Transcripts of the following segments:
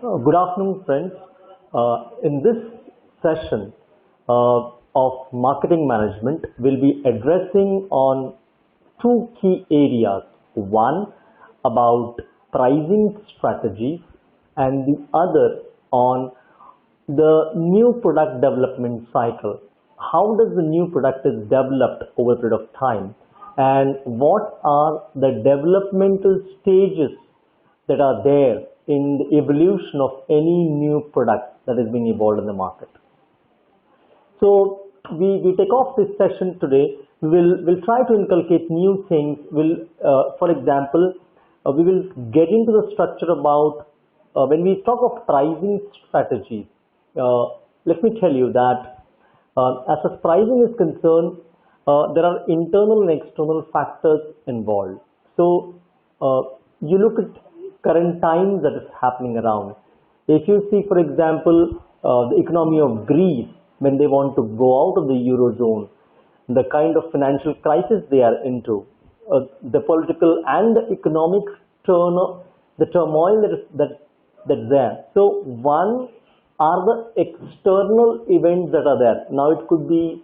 Good afternoon, friends. In this session of marketing management, we'll be addressing on two key areas. One about pricing strategies, and the other on the new product development cycle. How does the new product is developed over a period of time, and what are the developmental stages that are there in the evolution of any new product that is being evolved in the market. So we take off this session today. We'll try to inculcate new things. For example, we will get into the structure about when we talk of pricing strategies. Let me tell you that as far as pricing is concerned, there are internal and external factors involved. So you look at current times that is happening around. If you see, for example, the economy of Greece, when they want to go out of the Eurozone, the kind of financial crisis they are into, the political and the economic the turmoil that's there. So one are the external events that are there. Now it could be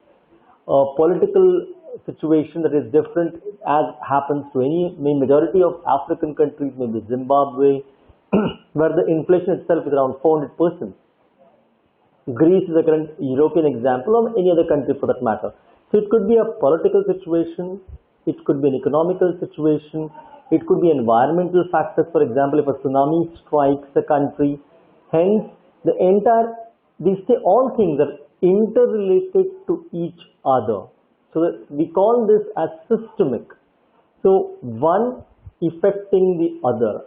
a political situation that is different as happens to any majority of African countries, maybe Zimbabwe, where the inflation itself is around 400%. Greece is a current European example, or any other country for that matter. So it could be a political situation, it could be an economical situation, it could be environmental factors. For example, if a tsunami strikes a country, hence these all things are interrelated to each other. So that we call this as systemic. So one affecting the other.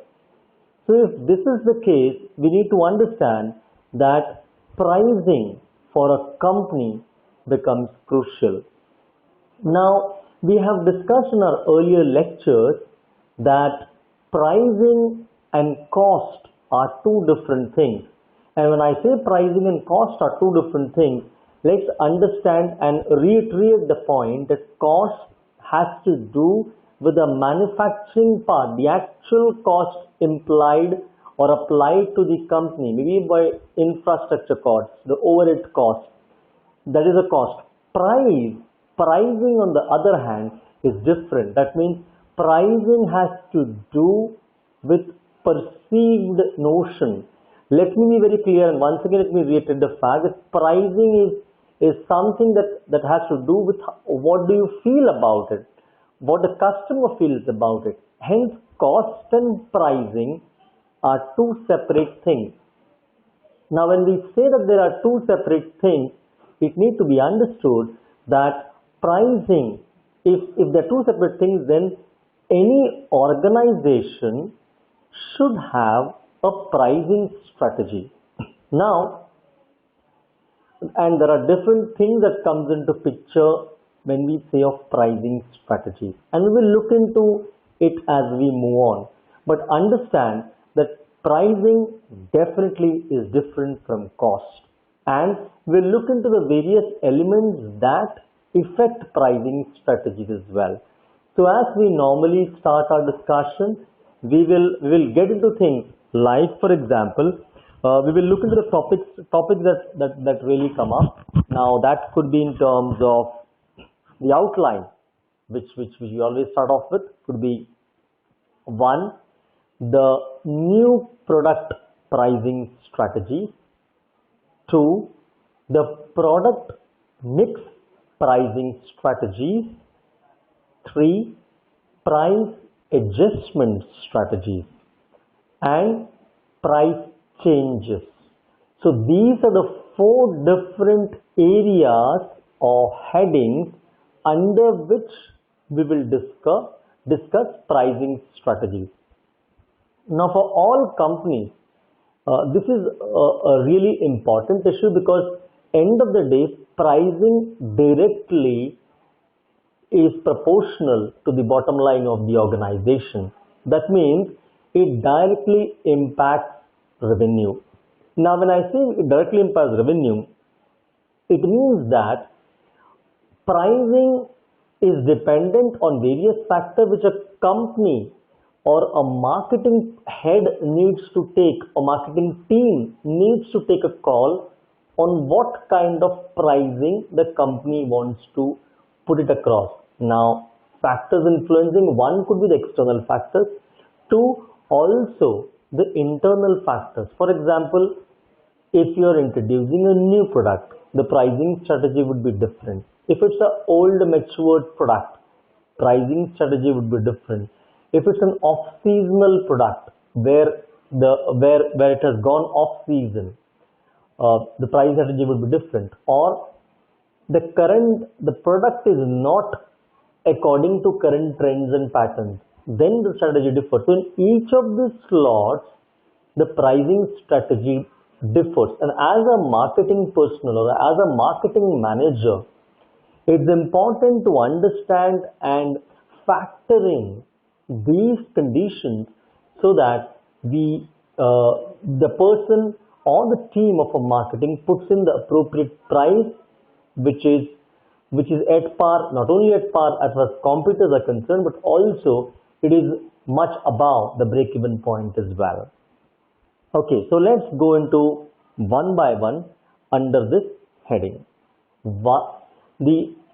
So if this is the case, we need to understand that pricing for a company becomes crucial. Now, we have discussed in our earlier lectures that pricing and cost are two different things. And when I say pricing and cost are two different things, let's understand and reiterate the point that cost has to do with the manufacturing part, the actual cost implied or applied to the company, maybe by infrastructure costs, the overhead cost. That is a cost. Pricing on the other hand is different. That means pricing has to do with perceived notion. Let me be very clear, and once again let me reiterate the fact that pricing is something that has to do with what do you feel about it, what the customer feels about it. Hence, cost and pricing are two separate things. Now, when we say that there are two separate things, it needs to be understood that pricing, if there are two separate things, then any organization should have a pricing strategy. Now, and there are different things that comes into picture when we say of pricing strategies, and we will look into it as we move on. But understand that pricing definitely is different from cost, and we'll look into the various elements that affect pricing strategies as well. So as we normally start our discussion, we will get into things like, for example, we will look into the topics that really come up. Now that could be in terms of the outline, which we always start off with. Could be one, the new product pricing strategy. Two, the product mix pricing strategies. Three, price adjustment strategies, and price changes. So these are the four different areas or headings under which we will discuss pricing strategies. Now, for all companies, this is a really important issue, because end of the day, pricing directly is proportional to the bottom line of the organization. That means it directly impacts revenue. Now, when I say it directly impacts revenue, it means that pricing is dependent on various factors which a company or a marketing head needs to take, a marketing team needs to take a call on what kind of pricing the company wants to put it across. Now, factors influencing, one could be the external factors, two, also the internal factors. For example, if you are introducing a new product, the pricing strategy would be different. If it's an old matured product, pricing strategy would be different. If it's an off-seasonal product where it has gone off season, the price strategy would be different. Or the product is not according to current trends and patterns, then the strategy differs. So in each of these slots, the pricing strategy differs. And as a marketing personnel or as a marketing manager, it's important to understand and factor in these conditions so that the person or the team of a marketing puts in the appropriate price, which is at par, not only at par as far as competitors are concerned, but also it is much above the break-even point as well. Okay, so let's go into one by one under this heading.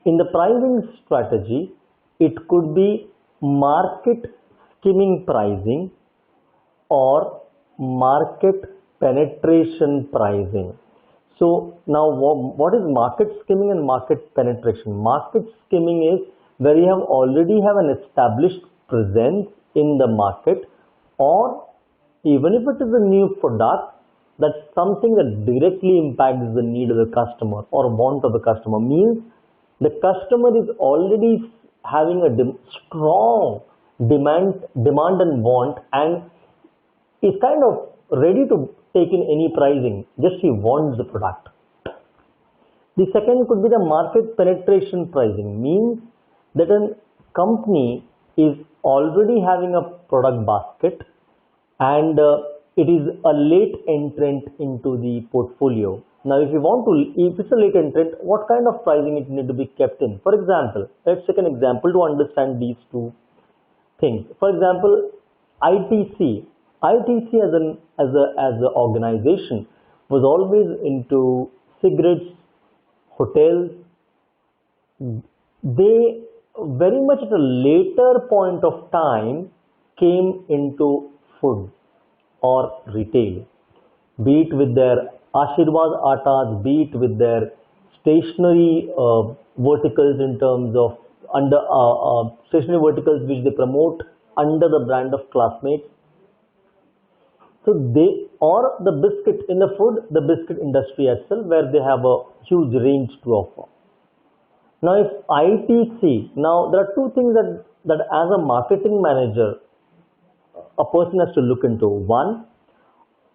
In the pricing strategy, it could be market skimming pricing or market penetration pricing. So now what is market skimming and market penetration? Market skimming is where you already have an established presence in the market, or even if it is a new product, that's something that directly impacts the need of the customer or want of the customer. Means the customer is already having a strong demand and want, and is kind of ready to take in any pricing, just he wants the product. The second could be the market penetration pricing. Means that a company is already having a product basket and it is a late entrant into the portfolio. Now, if it's a late entrant, what kind of pricing it need to be kept in? For example, let's take an example to understand these two things. For example, ITC as an organization was always into cigarettes, hotels. They very much at a later point of time came into food or retail, be it with their Ashirwad Atas, be it with their stationery verticals in terms of stationery verticals which they promote under the brand of Classmates. So or the biscuit in the food, the biscuit industry itself, where they have a huge range to offer. Now, if ITC, now there are two things that as a marketing manager, a person has to look into. One,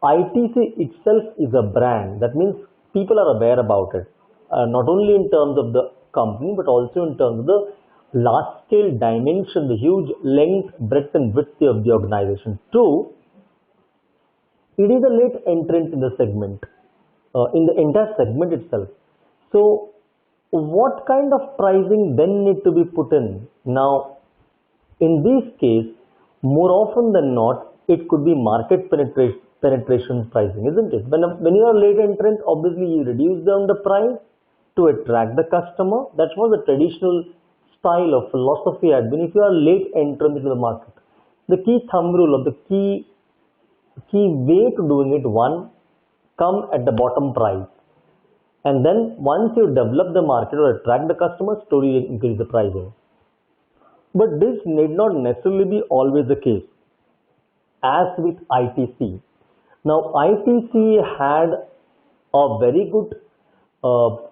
ITC itself is a brand. That means people are aware about it, not only in terms of the company, but also in terms of the large scale dimension, the huge length, breadth and width of the organization. Two, it is a late entrant in the segment, in the entire segment itself. So what kind of pricing then need to be put in? Now, in this case, more often than not, it could be market penetration pricing, isn't it? When you are late entrant, obviously you reduce down the price to attract the customer. That was the traditional style of philosophy had been. If you are late entrant into the market, the key thumb rule or the key way to doing it, one, come at the bottom price, and then once you develop the market or attract the customers, slowly increase the pricing. But this need not necessarily be always the case, as with ITC. Now, ITC had a very good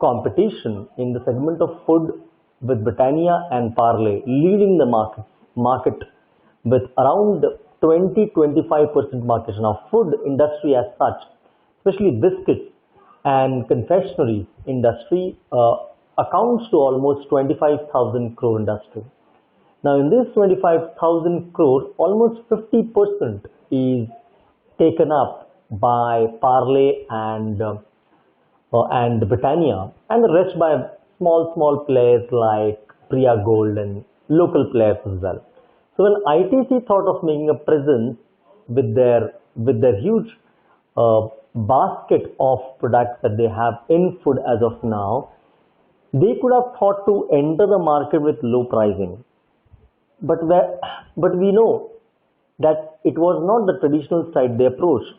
competition in the segment of food with Britannia and Parle leading the market with around 20-25% market share. Now, food industry as such, especially biscuits and confectionery industry, accounts to almost 25,000 crore industry. Now, in this 25,000 crore, almost 50% is taken up by Parle and Britannia, and the rest by small players like Priya Gold and local players as well. So when ITC thought of making a presence with their huge basket of products that they have in food as of now, they could have thought to enter the market with low pricing. But but we know that it was not the traditional side they approached.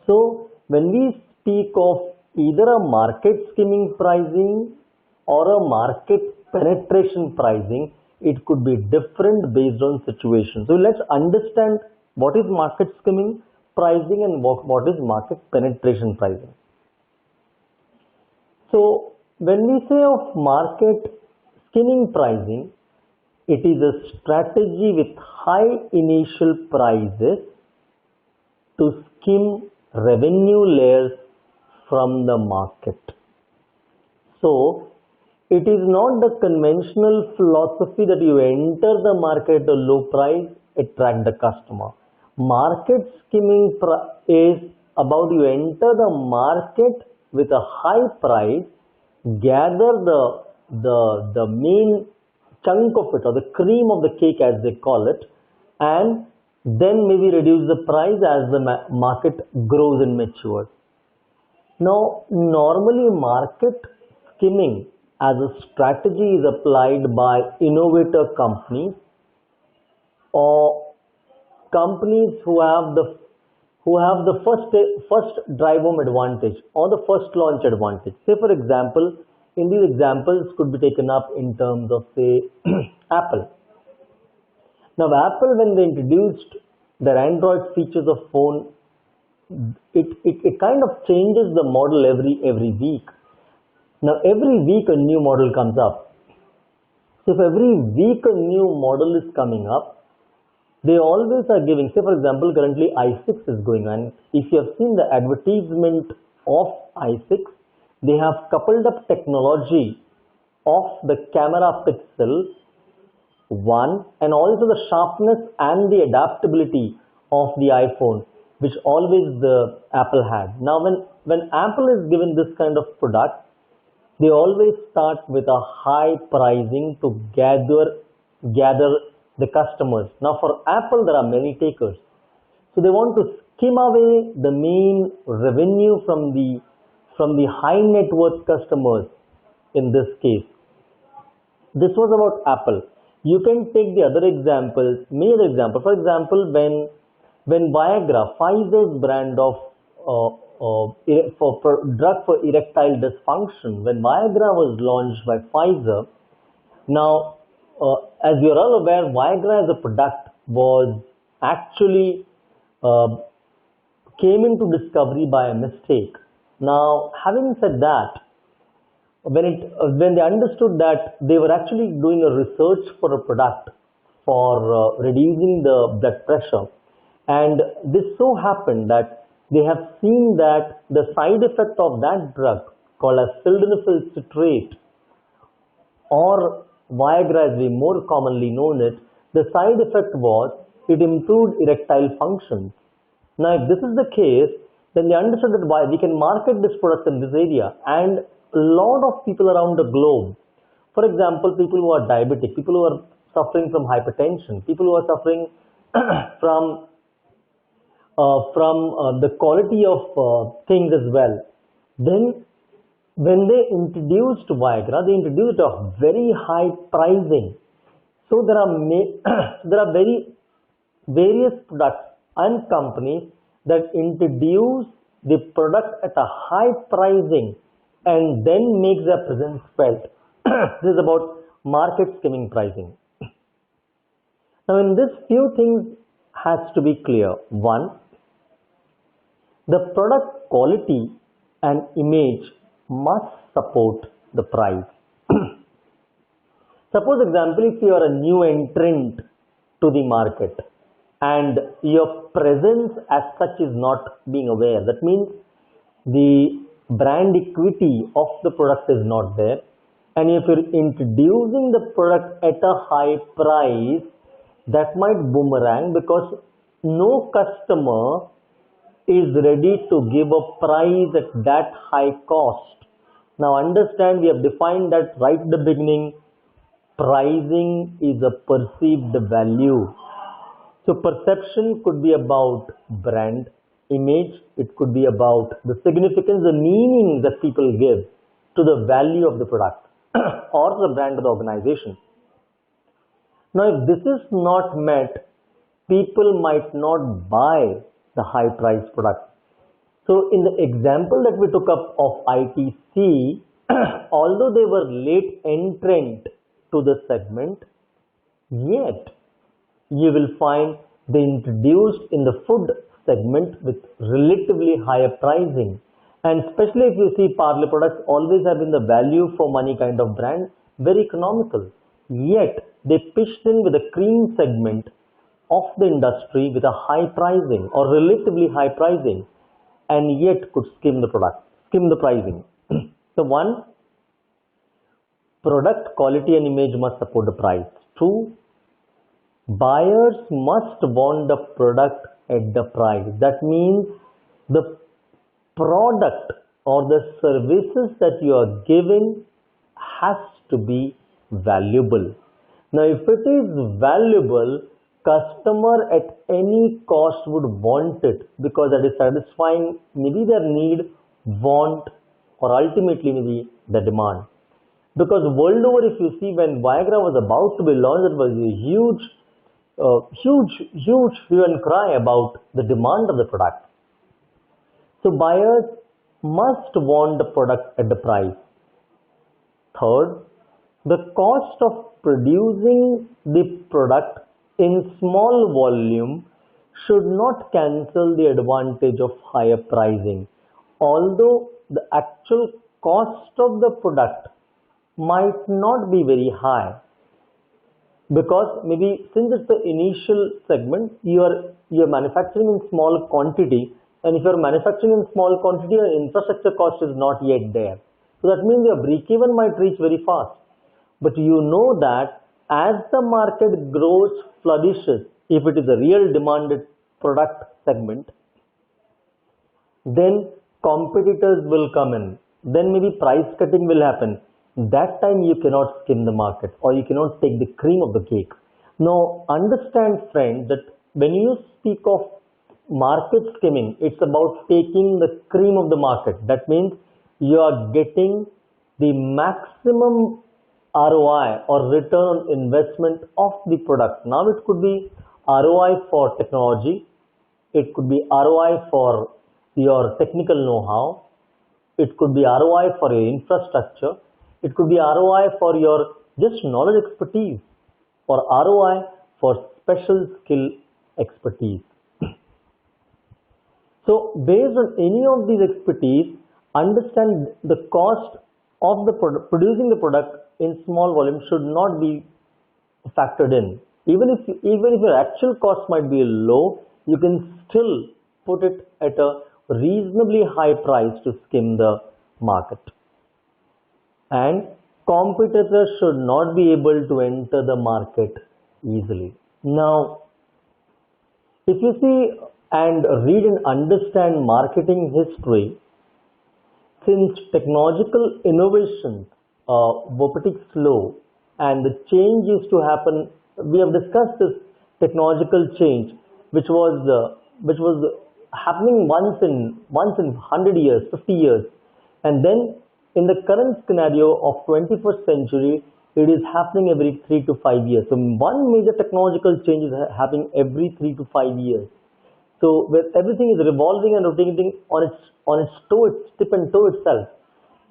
So when we speak of either a market skimming pricing or a market penetration pricing, it could be different based on situation. So let's understand what is market skimming pricing and what is market penetration pricing. So when we say of market skimming pricing, it is a strategy with high initial prices to skim revenue layers from the market. So it is not the conventional philosophy that you enter the market at a low price, attract the customer. Market skimming is about you enter the market with a high price, gather the main chunk of it or the cream of the cake as they call it, and then maybe reduce the price as the market grows and matures. Now, normally market skimming as a strategy is applied by innovator companies or companies who have the first drive home advantage or the first launch advantage. Say for example, in these examples could be taken up in terms of say Apple. Now Apple, when they introduced their Android features of phone, it kind of changes the model every week. Now every week a new model comes up. So if every week a new model is coming up, they always are giving, say for example, currently i6 is going on. If you have seen the advertisement of i6, they have coupled up technology of the camera pixel one and also the sharpness and the adaptability of the iPhone, which always the Apple had. Now when Apple is given this kind of product, they always start with a high pricing to gather the customers. Now for Apple, there are many takers. So they want to skim away the main revenue from the high net worth customers in this case. This was about Apple. You can take the other examples, many other examples. For example, when Viagra, Pfizer's brand of for drug for erectile dysfunction, when Viagra was launched by Pfizer, now as you're all aware, Viagra as a product was actually came into discovery by a mistake. Now, having said that, when they understood that they were actually doing a research for a product for reducing the blood pressure, and this so happened that they have seen that the side effect of that drug called as sildenafil citrate, or Viagra as we more commonly known it, the side effect was it improved erectile functions. Now if this is the case, then they understood that why we can market this product in this area, and a lot of people around the globe, for example, people who are diabetic, people who are suffering from hypertension, people who are suffering from the quality of things as well, then when they introduced Viagra, they introduced a very high pricing. So there are various products and companies that introduce the product at a high pricing and then makes their presence felt. This is about market skimming pricing. Now in this, few things has to be clear. One, the product quality and image must support the price. Suppose example, if you are a new entrant to the market and your presence as such is not being aware, that means the brand equity of the product is not there, and if you're introducing the product at a high price, that might boomerang because no customer is ready to give a price at that high cost. Now understand, we have defined that right at the beginning, pricing is a perceived value. So perception could be about brand image, it could be about the significance, the meaning that people give to the value of the product or the brand of the organization. Now, if this is not met, people might not buy the high price product. So in the example that we took up of ITC, although they were late entrant to the segment, yet you will find they introduced in the food segment with relatively higher pricing. And especially if you see Parle products always have been the value for money kind of brand, very economical. Yet they pitched in with a cream segment of the industry with a high pricing or relatively high pricing, and yet could skim the pricing. So one, product quality and image must support the price. Two, buyers must want the product at the price. That means the product or the services that you are giving has to be valuable. Now, if it is valuable, customer at any cost would want it because that is satisfying maybe their need, want, or ultimately maybe the demand. Because world over, if you see, when Viagra was about to be launched, it was a huge hue and cry about the demand of the product. So buyers must want the product at the price. Third, the cost of producing the product in small volume should not cancel the advantage of higher pricing. Although the actual cost of the product might not be very high, because maybe since it's the initial segment, you're manufacturing in small quantity, and if you're manufacturing in small quantity, your infrastructure cost is not yet there. So that means your break-even might reach very fast. But you know that as the market grows, flourishes, if it is a real demanded product segment, then competitors will come in. Then maybe price cutting will happen. That time you cannot skim the market or you cannot take the cream of the cake. Now understand, friend, that when you speak of market skimming, it's about taking the cream of the market. That means you are getting the maximum ROI or return on investment of the product. Now it could be ROI for technology, it could be ROI for your technical know-how, it could be ROI for your infrastructure, it could be ROI for your just knowledge expertise, or ROI for special skill expertise. So based on any of these expertise, understand the cost of the producing the product in small volume should not be factored in. Even if your actual cost might be low, you can still put it at a reasonably high price to skim the market. And competitors should not be able to enter the market easily. Now, if you see and read and understand marketing history, since technological innovations were pretty slow and the change used to happen, we have discussed this technological change which was happening once in 100 years, 50 years, and then in the current scenario of 21st century, it is happening every 3 to 5 years. So one major technological change is happening every 3 to 5 years. So where everything is revolving and rotating on its tip and toe itself.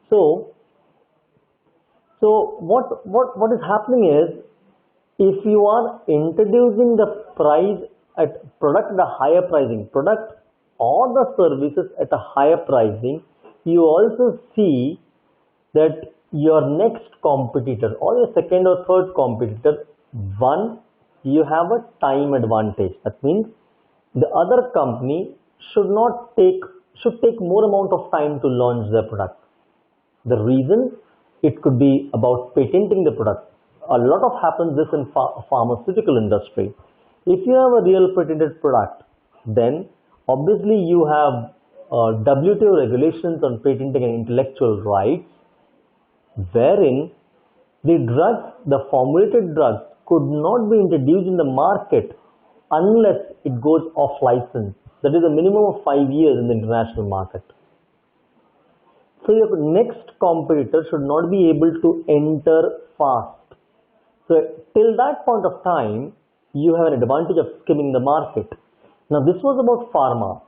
So what is happening is, if you are introducing the price at product at a higher pricing, product or the services at a higher pricing, you also see that your next competitor or your second or third competitor, one, you have a time advantage. That means the other company should take more amount of time to launch their product. The reason, it could be about patenting the product. A lot of happens this in pharmaceutical industry. If you have a real patented product, then obviously you have WTO regulations on patenting and intellectual rights, wherein the formulated drugs could not be introduced in the market unless it goes off license. That is a minimum of 5 years in the international market. So your next competitor should not be able to enter fast. So till that point of time, you have an advantage of skimming the market. Now this was about pharma.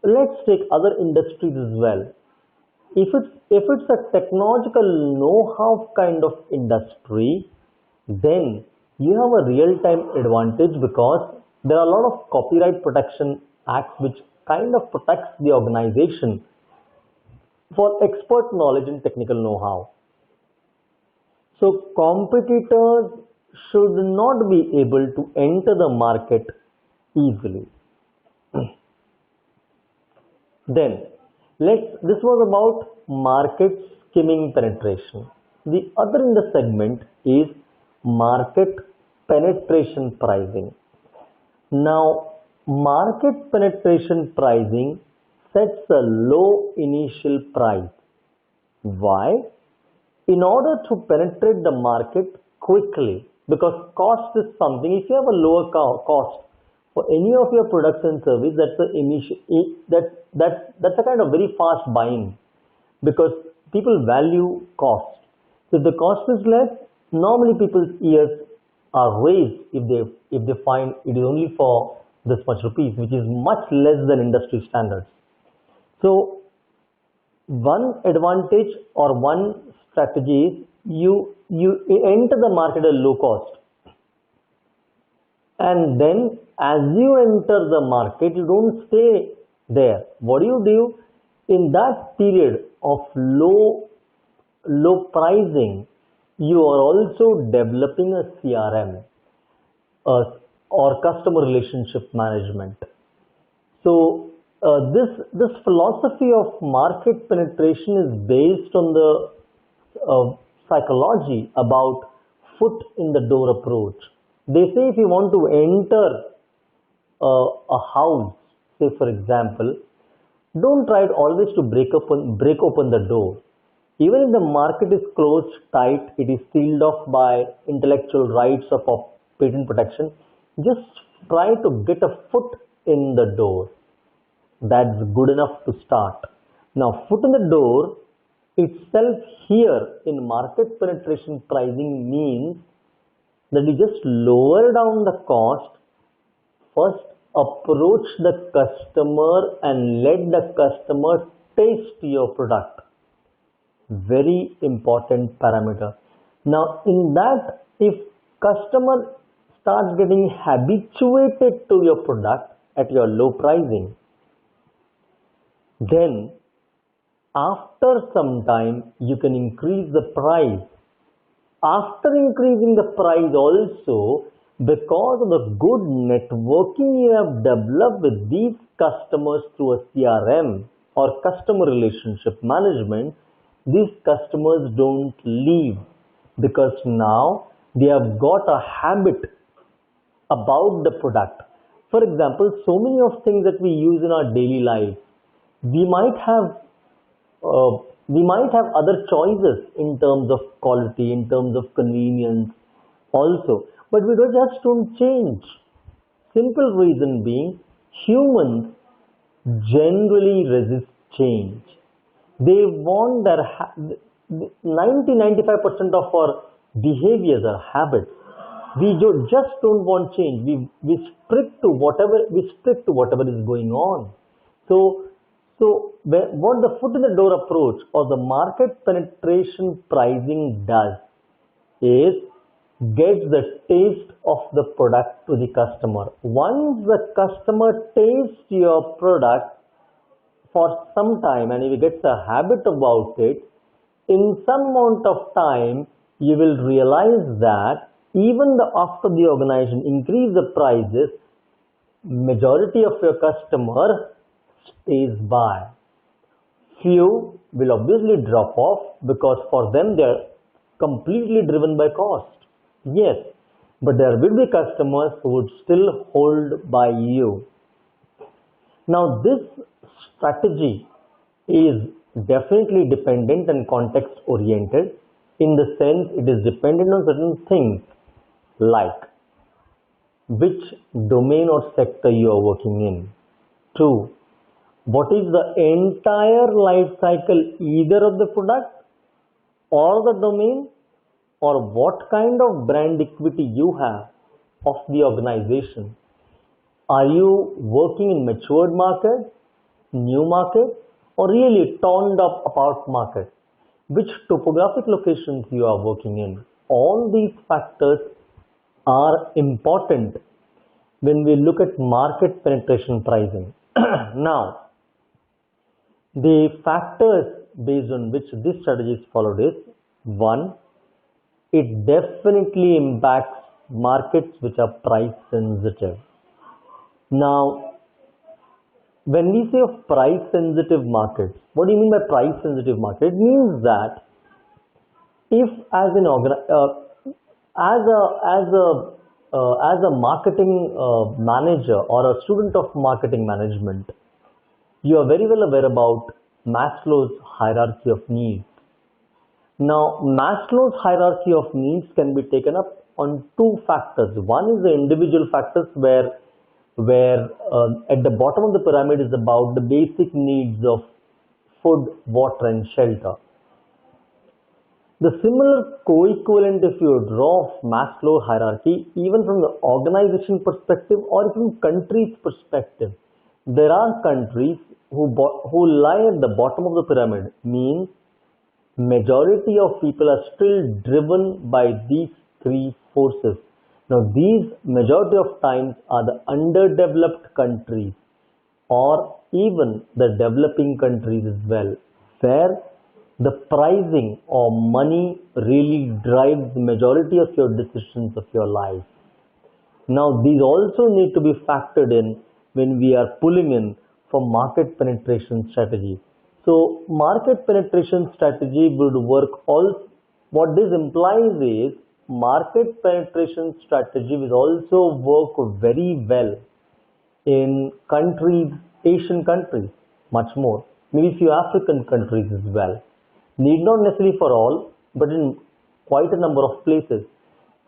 Let's take other industries as well. If it's a technological know-how kind of industry, then you have a real-time advantage because there are a lot of copyright protection acts which kind of protects the organization for expert knowledge and technical know-how. So competitors should not be able to enter the market easily. Then this was about market skimming penetration. The other in the segment is market penetration pricing. Now, market penetration pricing sets a low initial price. Why? In order to penetrate the market quickly, because cost is something. If you have a lower cost for any of your products and service, that's a kind of very fast buying, because people value cost. So if the cost is less, normally people's ears are raised if they find it is only for this much rupees, which is much less than industry standards. So one advantage or one strategy is you enter the market at low cost, and then as you enter the market, you don't stay there. What do? In that period of low pricing, you are also developing a CRM or customer relationship management. So this philosophy of market penetration is based on the psychology about foot in the door approach. They say if you want to enter a house, say for example, don't try always to break open the door. Even if the market is closed tight, it is sealed off by intellectual rights of patent protection, just try to get a foot in the door. That's good enough to start. Now, foot in the door itself here in market penetration pricing means that you just lower down the cost, first approach the customer and let the customer taste your product. Very important parameter. Now in that, if customer starts getting habituated to your product at your low pricing, then after some time you can increase the price. After increasing the price also, because of the good networking you have developed with these customers through a CRM or customer relationship management, these customers don't leave, because now they have got a habit about the product. For example, so many of things that we use in our daily life, we might have other choices in terms of quality, in terms of convenience also, but we just don't change. Simple reason being, humans generally resist change. They want 90-95% of our behaviors are habits. We just don't want change. We stick to whatever is going on. So what the foot in the door approach or the market penetration pricing does is get the taste of the product to the customer. Once the customer tastes your product for some time and if he gets a habit about it, in some amount of time you will realize that even after the organization increase the prices, majority of your customer stays by. Few will obviously drop off because for them they are completely driven by cost. Yes, but there will be customers who would still hold by you. Now this strategy is definitely dependent and context oriented, in the sense it is dependent on certain things, like which domain or sector you are working in. 2. What is the entire life cycle either of the product or the domain, or what kind of brand equity you have of the organization? Are you working in matured market, new market, or really torn up apart market? Which topographic locations you are working in? All these factors are important when we look at market penetration pricing. Now, the factors based on which this strategy is followed is: 1. It definitely impacts markets which are price sensitive. Now, when we say of price sensitive markets, what do you mean by price sensitive market? It means that if as a marketing manager or a student of marketing management, you are very well aware about Maslow's hierarchy of needs. Now, Maslow's hierarchy of needs can be taken up on two factors. One is the individual factors where at the bottom of the pyramid is about the basic needs of food, water and shelter. The similar co-equivalent, if you draw of Maslow hierarchy, even from the organization perspective or from country's perspective, there are countries who lie at the bottom of the pyramid, means majority of people are still driven by these three forces. Now, these majority of times are the underdeveloped countries or even the developing countries as well, where the pricing or money really drives the majority of your decisions of your life. Now, these also need to be factored in when we are pulling in for market penetration strategy. So, market penetration strategy would work also. What this implies is market penetration strategy will also work very well in countries, Asian countries, much more, maybe few African countries as well. Need not necessarily for all, but in quite a number of places.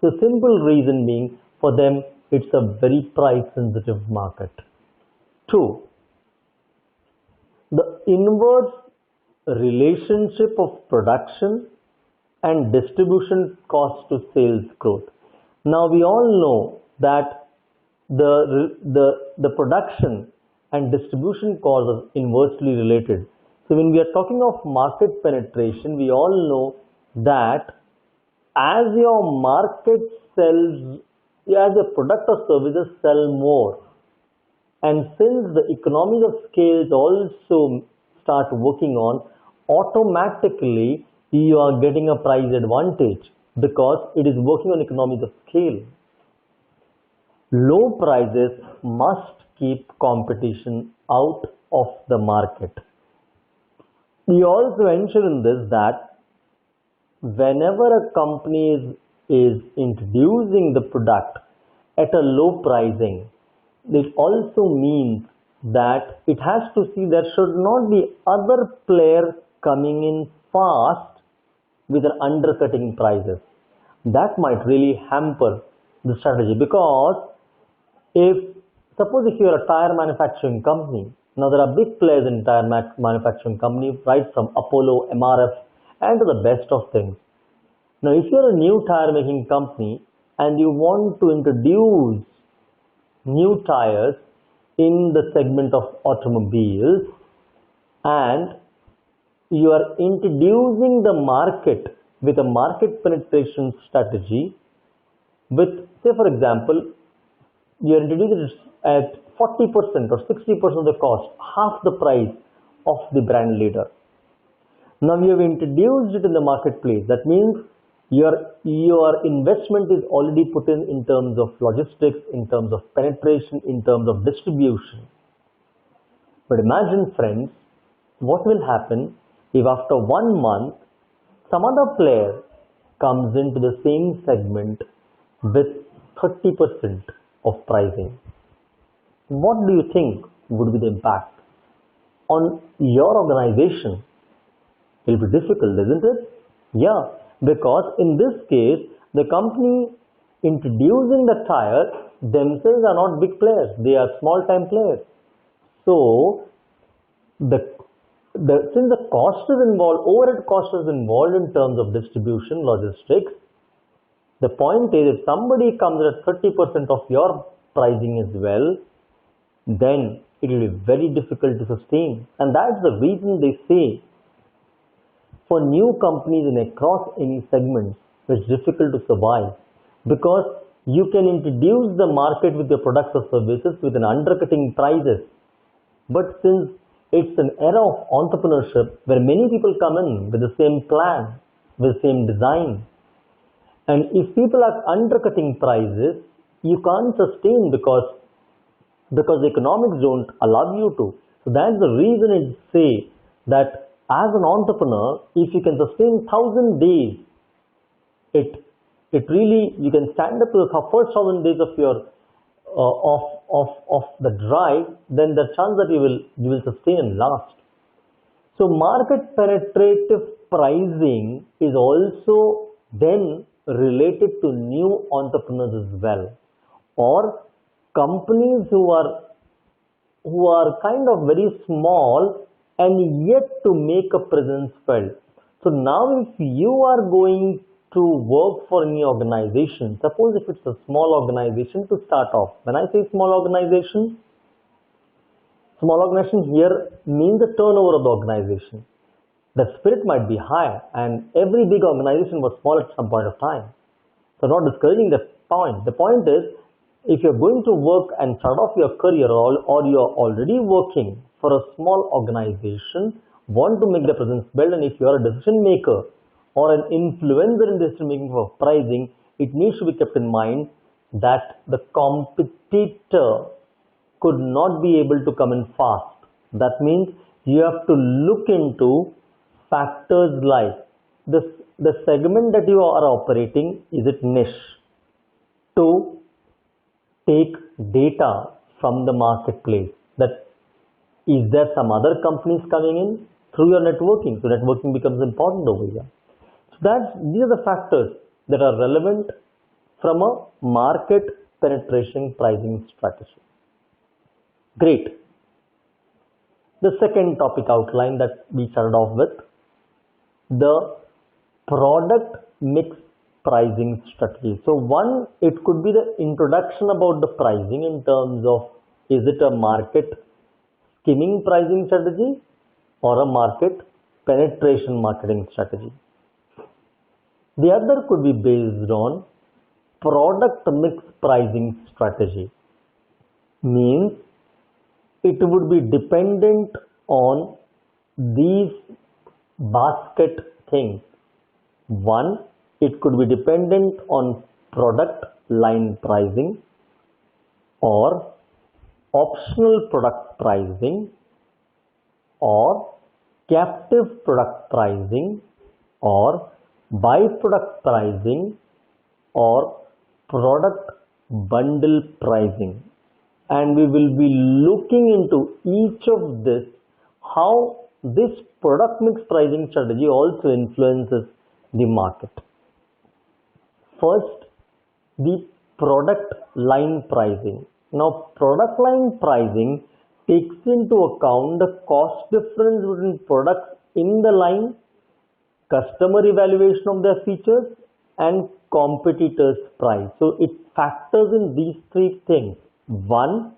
So, simple reason being, for them it's a very price sensitive market. 2. The inverse relationship of production and distribution cost to sales growth. Now, we all know that the production and distribution costs are inversely related. So, when we are talking of market penetration, we all know that as your market sells, as your product or services sell more, and since the economies of scale also start working on, automatically you are getting a price advantage because it is working on economies of scale. Low prices must keep competition out of the market. We also ensure in this that whenever a company is introducing the product at a low pricing, it also means that it has to see there should not be other players coming in fast with an undercutting prices. That might really hamper the strategy, because suppose if you are a tire manufacturing company, now there are big players in tire manufacturing company, right from Apollo, MRF and to the best of things. Now, if you are a new tire making company and you want to introduce new tires in the segment of automobiles, and you are introducing the market with a market penetration strategy with, say for example, you are introducing it at 40% or 60% of the cost, half the price of the brand leader. Now you have introduced it in the marketplace. That means your investment is already put in terms of logistics, in terms of penetration, in terms of distribution. But imagine, friends, what will happen if after 1 month some other player comes into the same segment with 30% of pricing? What do you think would be the impact on your organization? It will be difficult, isn't it? Yeah, because in this case, the company introducing the tire themselves are not big players, they are small time players. So the since the cost is involved, overhead cost is involved in terms of distribution, logistics, the point is if somebody comes at 30% of your pricing as well, then it will be very difficult to sustain. And that's the reason they say for new companies in across any segments, it's difficult to survive because you can introduce the market with your products or services with an undercutting prices. But since it's an era of entrepreneurship where many people come in with the same plan, with the same design, and if people are undercutting prices, you can't sustain because the economics don't allow you to. So that's the reason it say that as an entrepreneur, if you can sustain 1,000 days, it really you can stand up to the first 1,000 days of your of the drive, then the chance that you will sustain and last. So market penetrative pricing is also then related to new entrepreneurs as well, or companies who are kind of very small and yet to make a presence felt. So now if you are going to work for any organization, suppose if it's a small organization to start off. When I say small organization here means the turnover of the organization. The spirit might be high and every big organization was small at some point of time. So not discouraging the point. The point is, if you're going to work and start off your career or you're already working for a small organization, want to make the presence build, and if you're a decision maker or an influencer in decision making for pricing, it needs to be kept in mind that the competitor could not be able to come in fast. That means you have to look into factors like the segment that you are operating, is it niche? 2, take data from the marketplace, that is there some other companies coming in through your networking. So networking becomes important over here. So these are the factors that are relevant from a market penetration pricing strategy. Great. The second topic outline that we started off with, the product mix pricing strategy. So one, it could be the introduction about the pricing in terms of, is it a market skimming pricing strategy or a market penetration marketing strategy. The other could be based on product mix pricing strategy. Means it would be dependent on these basket things. One, it could be dependent on product line pricing or optional product pricing or captive product pricing or by-product pricing or product bundle pricing. And we will be looking into each of this, how this product mix pricing strategy also influences the market. First, the product line pricing. Now, product line pricing takes into account the cost difference between products in the line, customer evaluation of their features, and competitors' price. So it factors in these three things. One,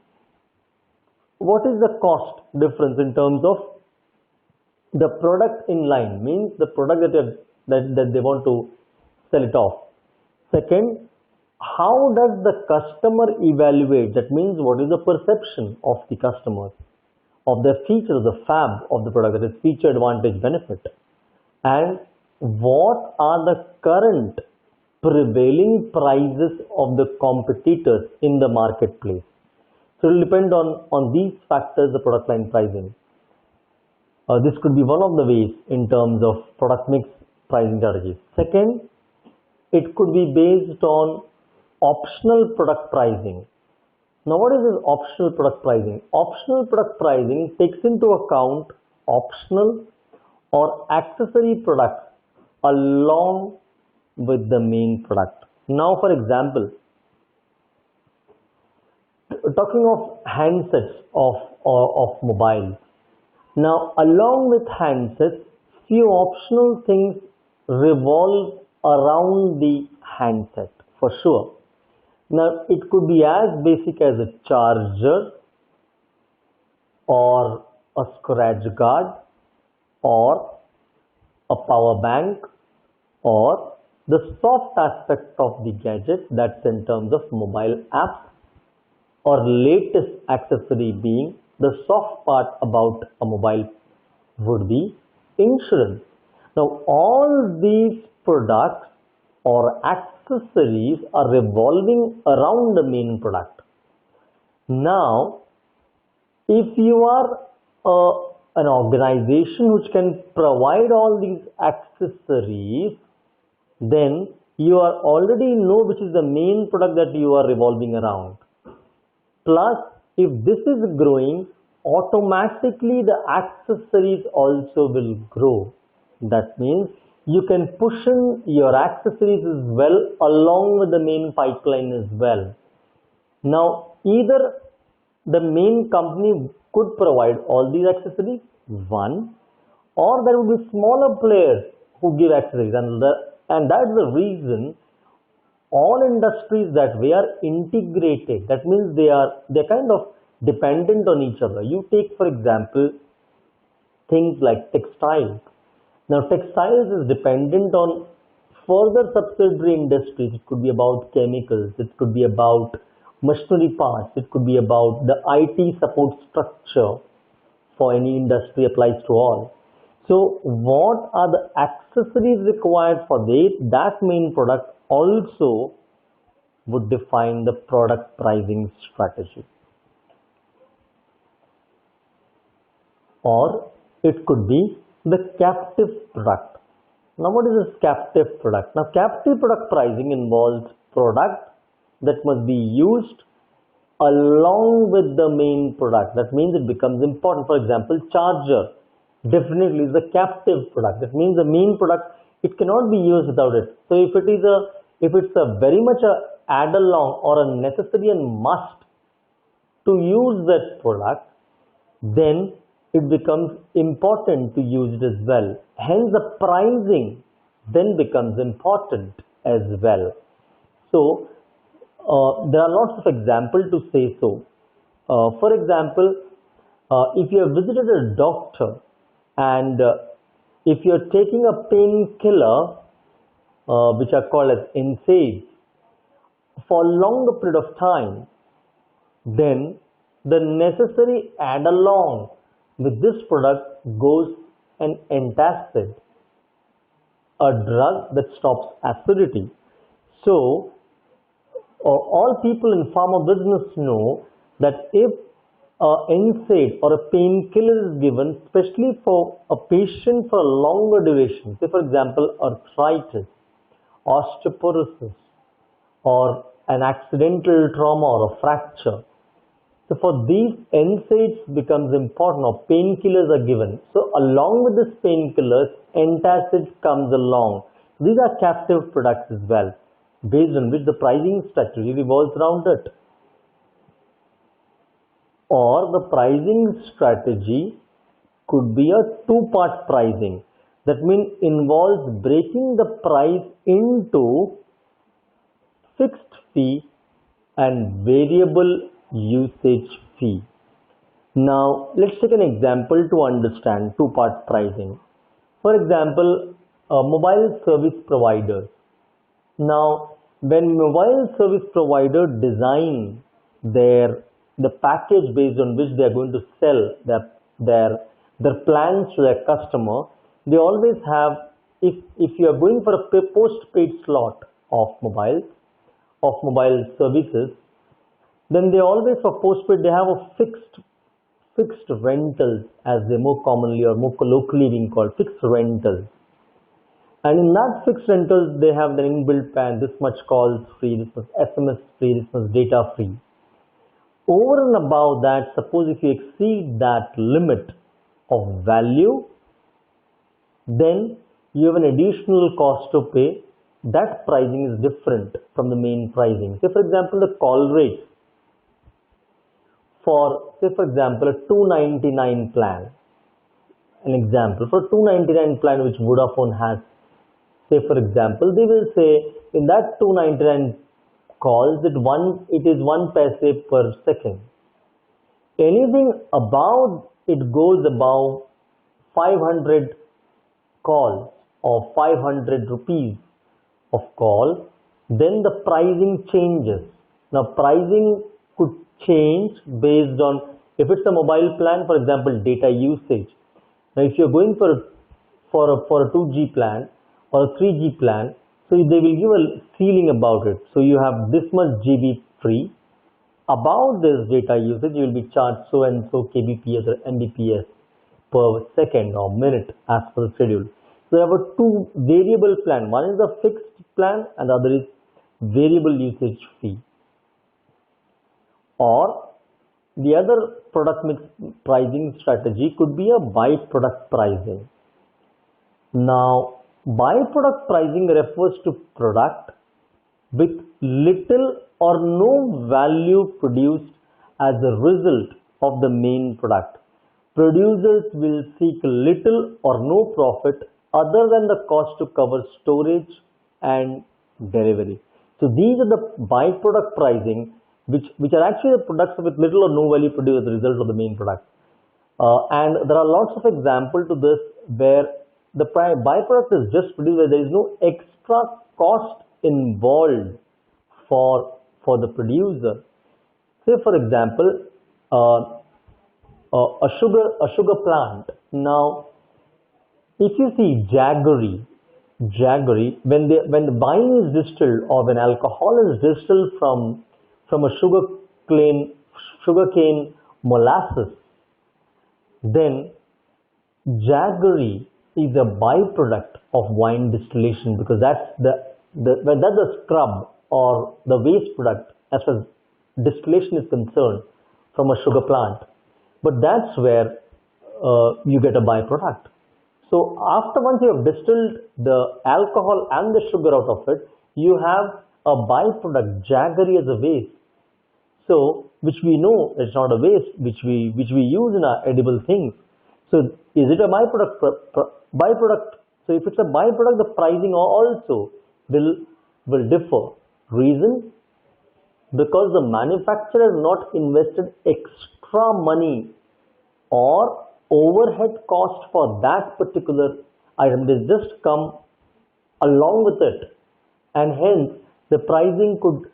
what is the cost difference in terms of the product in line, means the product that they want to sell it off. Second, how does the customer evaluate? That means what is the perception of the customers of the features, the fab of the product, that is feature, advantage, benefit. And what are the current prevailing prices of the competitors in the marketplace? So it will depend on these factors, the product line pricing. This could be one of the ways in terms of product mix pricing strategies. Second, it could be based on optional product pricing. Now, what is this optional product pricing? Optional product pricing takes into account optional or accessory products along with the main product. Now, for example, talking of handsets of mobile. Now, along with handsets, few optional things revolve around the handset for sure. Now, it could be as basic as a charger or a scratch guard or a power bank or the soft aspect of the gadget, that's in terms of mobile apps or latest accessory being the soft part about a mobile would be insurance. Now all these products or accessories are revolving around the main product. Now if you are an organization which can provide all these accessories, then you are already know which is the main product that you are revolving around. Plus, if this is growing, automatically the accessories also will grow. That means you can push in your accessories as well along with the main pipeline as well. Now, either the main company could provide all these accessories, one, or there would be smaller players who give accessories, and that's the reason all industries that we are integrated. That means they're kind of dependent on each other. You take, for example, things like textiles. Now, textiles is dependent on further subsidiary industries. It could be about chemicals. It could be about machinery parts. It could be about the IT support structure for any industry applies to all. So what are the accessories required for that main product also would define the product pricing strategy. Or it could be the captive product. Now what is this captive product? Now captive product pricing involves product that must be used along with the main product. That means it becomes important. For example, charger definitely is a captive product. That means the main product, it cannot be used without it. So if it's a very much a add along or a necessary and must to use that product, then it becomes important to use it as well. Hence the pricing then becomes important as well. So there are lots of examples to say so. For example, if you have visited a doctor and if you are taking a painkiller, which are called as NSAIDs, for a longer period of time, then the necessary add along with this product goes an antacid, a drug that stops acidity. So all people in pharma business know that if NSAID or a painkiller is given, especially for a patient for a longer duration, say for example arthritis, osteoporosis, or an accidental trauma or a fracture. So for these NSAIDs becomes important, or painkillers are given. So along with this painkillers, antacid comes along. These are captive products as well, based on which the pricing strategy revolves around it. Or the pricing strategy could be a two-part pricing. That means involves breaking the price into fixed fee and variable usage fee. Now let's take an example to understand two-part pricing. For example, mobile service providers. Now when mobile service provider design the package based on which they are going to sell their plans to their customer, they always have, if you are going for a postpaid slot of mobile services, then they always, for postpaid, they have a fixed rentals, as they more commonly or more colloquially being called fixed rentals. And in that fixed rentals, they have the inbuilt plan, this much calls free, this much SMS free, this much data free. Over and above that, suppose if you exceed that limit of value, then you have an additional cost to pay. That pricing is different from the main pricing. Say for example, the call rate. for, say for example, a 299 plan. An example, for 299 plan which Vodafone has, say for example, they will say in that 299 calls it is 1 paise per second. Anything above it goes above 500 calls or 500 rupees of call, then the pricing changes. Now pricing could change based on, if it's a mobile plan, for example, data usage. Now if you're going for a 2G plan or a 3G plan, so they will give a ceiling about it. So you have this much GB free. About this data usage, you will be charged so and so kbps or mbps per second or minute as per the schedule. So there are two variable plan. One is a fixed plan and the other is variable usage fee. Or the other product mix pricing strategy could be a by product pricing. Now, by product pricing refers to product with little or no value produced as a result of the main product. Producers will seek little or no profit other than the cost to cover storage and delivery. So these are the byproduct pricing which are actually the products with little or no value produced as a result of the main product. And there are lots of examples to this where the byproduct is just produced where there is no extra cost involved for the producer. Say for example, a sugar plant. Now, if you see jaggery, when the wine is distilled or when alcohol is distilled from a sugarcane molasses, then jaggery is a byproduct of wine distillation, because that's the scrub or the waste product as far as distillation is concerned from a sugar plant. But that's where you get a byproduct. So after once you have distilled the alcohol and the sugar out of it, you have a byproduct, jaggery as a waste. So which we know it's not a waste, which we use in our edible things. So is it a byproduct? So if it's a byproduct, the pricing also will differ. Reason? Because the manufacturer has not invested extra money or overhead cost for that particular item. They just come along with it, and hence the pricing could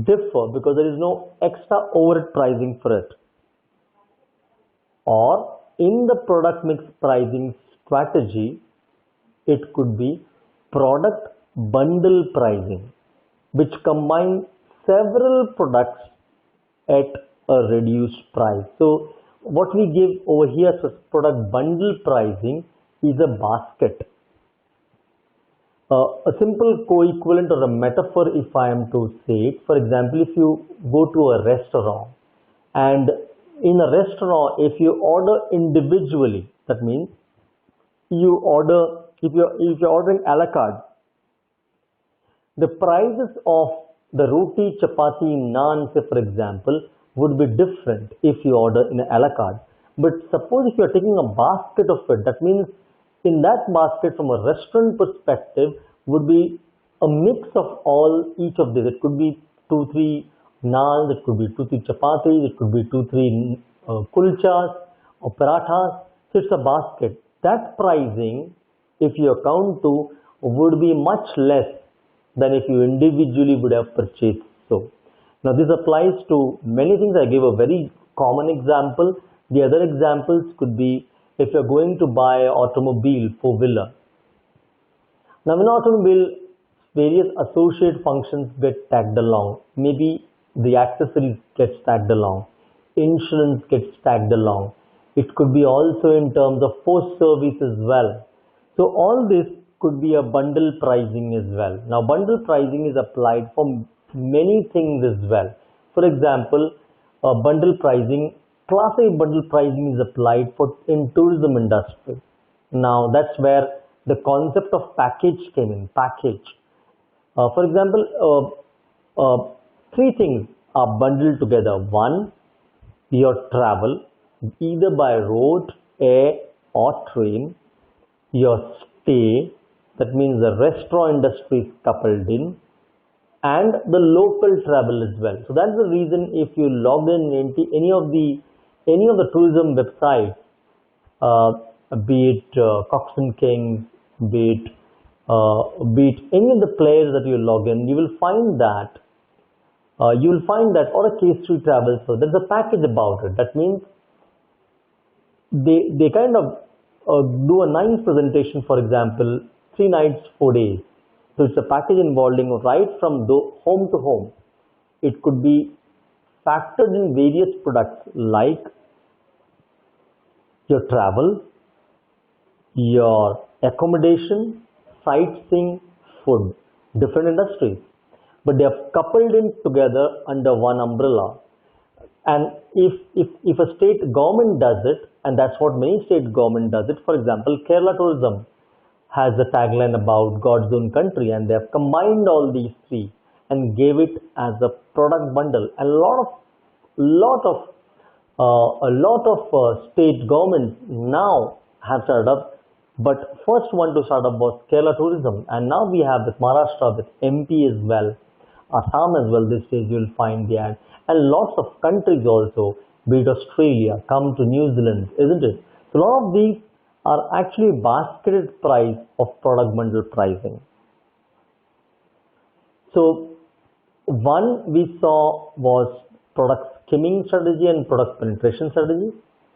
differ because there is no extra overhead pricing for it. Or in the product mix pricing strategy, it could be product bundle pricing, which combines several products at a reduced price. So what we give over here as product bundle pricing is a basket. A simple co-equivalent or a metaphor, if I am to say it, for example, if you go to a restaurant, and in a restaurant, if you order individually, that means you order, if you're ordering a la carte, the prices of the roti, chapati, naan, say for example, would be different if you order in a la carte. But suppose if you are taking a basket of it, that means in that basket from a restaurant perspective would be a mix of each of these. It could be 2-3 naans, it could be 2-3 chapatis, it could be 2-3 kulchas or parathas. So it's a basket. That pricing, if you account to, would be much less than if you individually would have purchased. So now this applies to many things. I gave a very common example. The other examples could be if you're going to buy an automobile, four-wheeler. Now in automobile, various associate functions get tagged along. Maybe the accessories get tagged along. Insurance gets tagged along. It could be also in terms of post service as well. So all this could be a bundle pricing as well. Now bundle pricing is applied for many things as well. For example, bundle pricing, class A bundle pricing is applied in tourism industry. Now that's where the concept of package came in. Package. For example, three things are bundled together. One, your travel either by road, air or train, your stay, that means the restaurant industry is coupled in, and the local travel as well. So that's the reason if you log in into any of the tourism websites, be it Cox and Kings, be it any of the players that you log in, you will find that or a K3 travel. So there's a package about it. That means they kind of do a nice presentation. For example, 3 nights, 4 days. So it's a package involving right from home to home. It could be factored in various products like your travel, your accommodation, sightseeing, food, different industries. But they are coupled in together under one umbrella. And if a state government does it, and that's what many state government does it, for example, Kerala Tourism has a tagline about God's own country, and they have combined all these three and gave it as a product bundle. And a lot of state governments now have started up, but first one to start up was Kerala Tourism, and now we have with Maharashtra, with MP as well, Assam as well. This days you will find the ad, and lots of countries also, be it Australia, come to New Zealand, isn't it? So a lot of these are actually basketed price of product bundle pricing. So one we saw was product skimming strategy and product penetration strategy.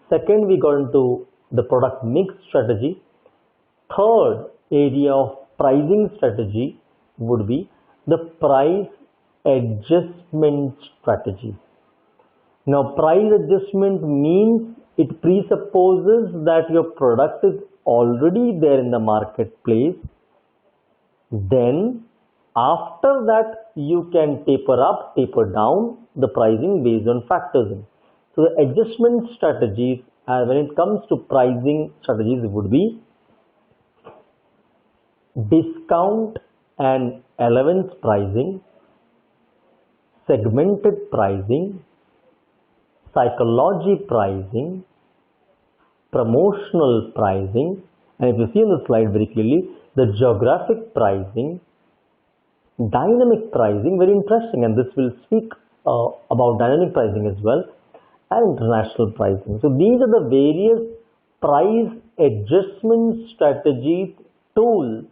Second, we got into the product mix strategy. Third area of pricing strategy would be the price adjustment strategy. Now, price adjustment means it presupposes that your product is already there in the marketplace. Then, after that, you can taper up, taper down the pricing based on factors. So, the adjustment strategies, when it comes to pricing strategies, would be discount and allowance pricing, segmented pricing, psychology pricing, promotional pricing, and if you see on the slide very clearly, the geographic pricing, dynamic pricing, very interesting, and this will speak about dynamic pricing as well, and international pricing. So these are the various price adjustment strategies, tools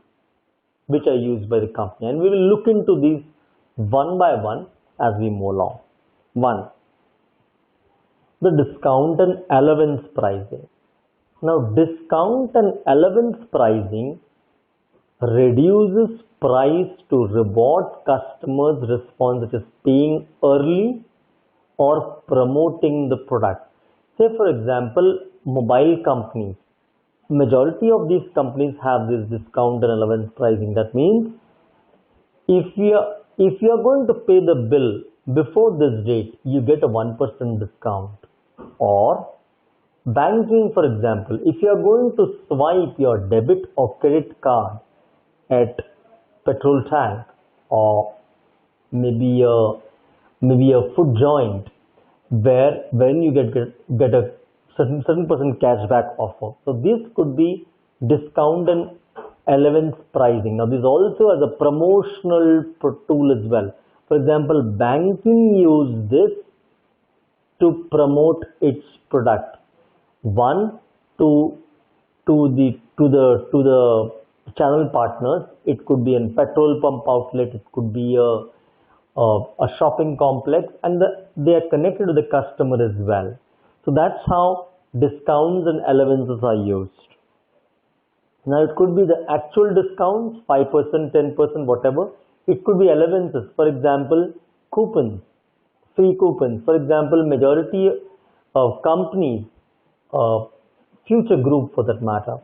which are used by the company, and we will look into these one by one as we move along. 1. The discount and allowance pricing. Now, discount and allowance pricing reduces price to reward customers' response, which is paying early or promoting the product. Say, for example, mobile companies. Majority of these companies have this discount and allowance pricing. That means if you are going to pay the bill before this date, you get a 1% discount. Or banking, for example, if you are going to swipe your debit or credit card at petrol tank or maybe a food joint, when you get a certain percent cashback offer. So this could be discount and allowance pricing. Now this also as a promotional tool as well. For example, banking use this to promote its product. One, to the channel partners. It could be a petrol pump outlet. It could be a shopping complex, and they are connected to the customer as well. So that's how discounts and allowances are used. Now it could be the actual discounts, 5%, 10%, whatever. It could be allowances. For example, coupons, free coupons. For example, majority of companies, Future Group for that matter.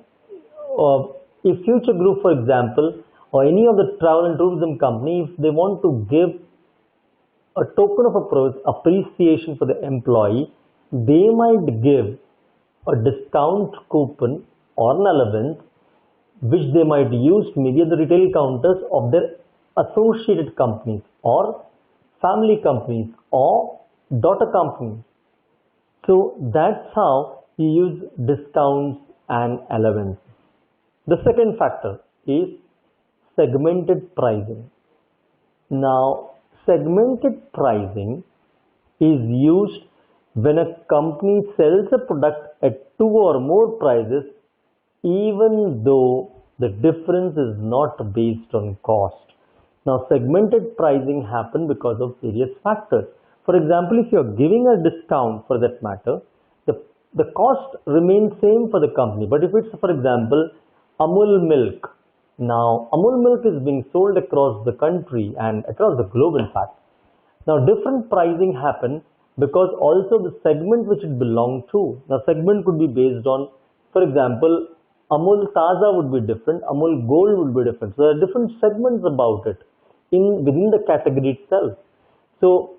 If Future Group, for example, or any of the travel and tourism company, if they want to give a token of appreciation for the employee, they might give a discount coupon or an allowance which they might use maybe at the retail counters of their associated companies or family companies or daughter companies. So that's how you use discounts and allowance. The second factor is segmented pricing. Now, segmented pricing is used when a company sells a product at two or more prices, even though the difference is not based on cost. Now, segmented pricing happens because of various factors. For example, if you're giving a discount for that matter, the cost remains same for the company. But if it's, for example, Amul milk, now Amul milk is being sold across the country and across the globe, in fact. Now, different pricing happen because also the segment which it belongs to. Now, segment could be based on, for example, Amul Taza would be different, Amul Gold would be different. So, there are different segments about it within the category itself. So,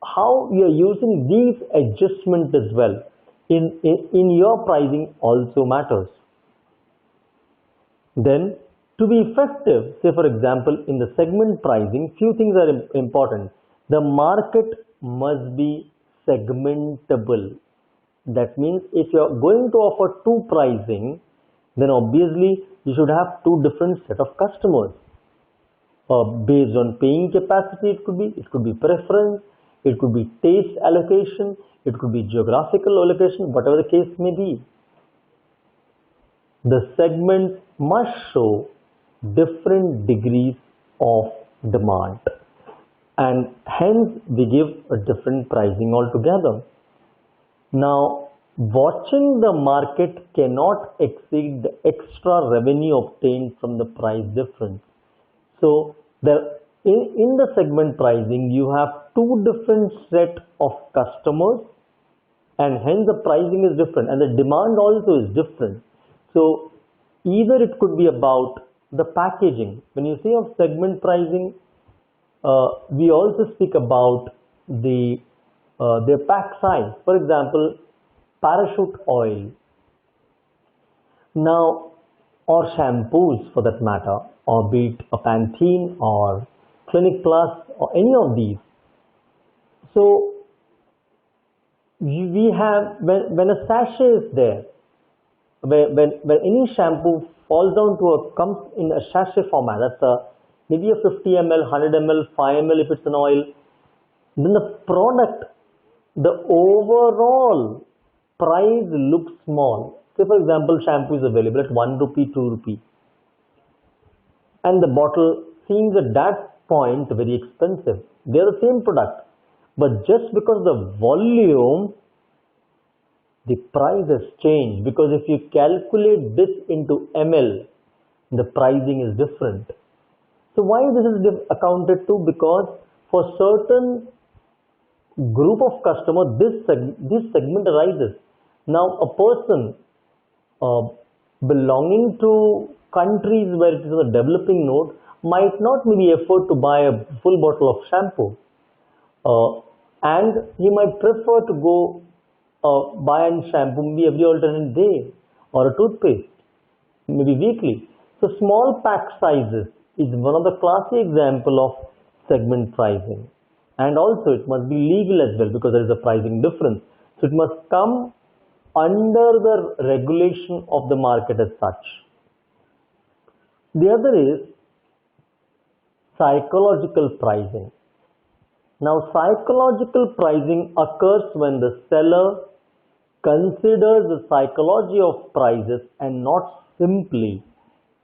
how you are using these adjustments as well in your pricing also matters. Then, to be effective, say for example, in the segment pricing, few things are important. The market must be segmentable. That means if you are going to offer two pricing, then obviously you should have two different set of customers. Based on paying capacity, it could be preference, it could be taste allocation, it could be geographical allocation, whatever the case may be. The segment must show different degrees of demand, and hence we give a different pricing altogether. Now, watching the market cannot exceed the extra revenue obtained from the price difference. So, in the segment pricing, you have two different set of customers, and hence the pricing is different, and the demand also is different. So, either it could be about the packaging. When you say of segment pricing, we also speak about their pack size. For example, parachute oil, now, or shampoos for that matter, or be it a Pantene or Clinic Plus or any of these. So, we have, when a sachet is there, when any shampoo falls down to comes in a sachet format, that's maybe a 50 ml, 100 ml, 5 ml if it's an oil, then the product, the overall price looks small. Say for example, shampoo is available at 1 rupee, 2 rupee, and the bottle seems at that point very expensive. They are the same product, but just because the volume, the price has changed, because if you calculate this into ml, the pricing is different. So why this is accounted to? Because for certain group of customers, this segment arises. Now, a person belonging to countries where it is a developing node might not maybe afford to buy a full bottle of shampoo, and he might prefer to go buy a shampoo maybe every alternate day, or a toothpaste maybe weekly. So small pack sizes is one of the classic example of segment pricing, and also it must be legal as well, because there is a pricing difference. So it must come under the regulation of the market as such. The other is psychological pricing. Now, psychological pricing occurs when the seller considers the psychology of prices and not simply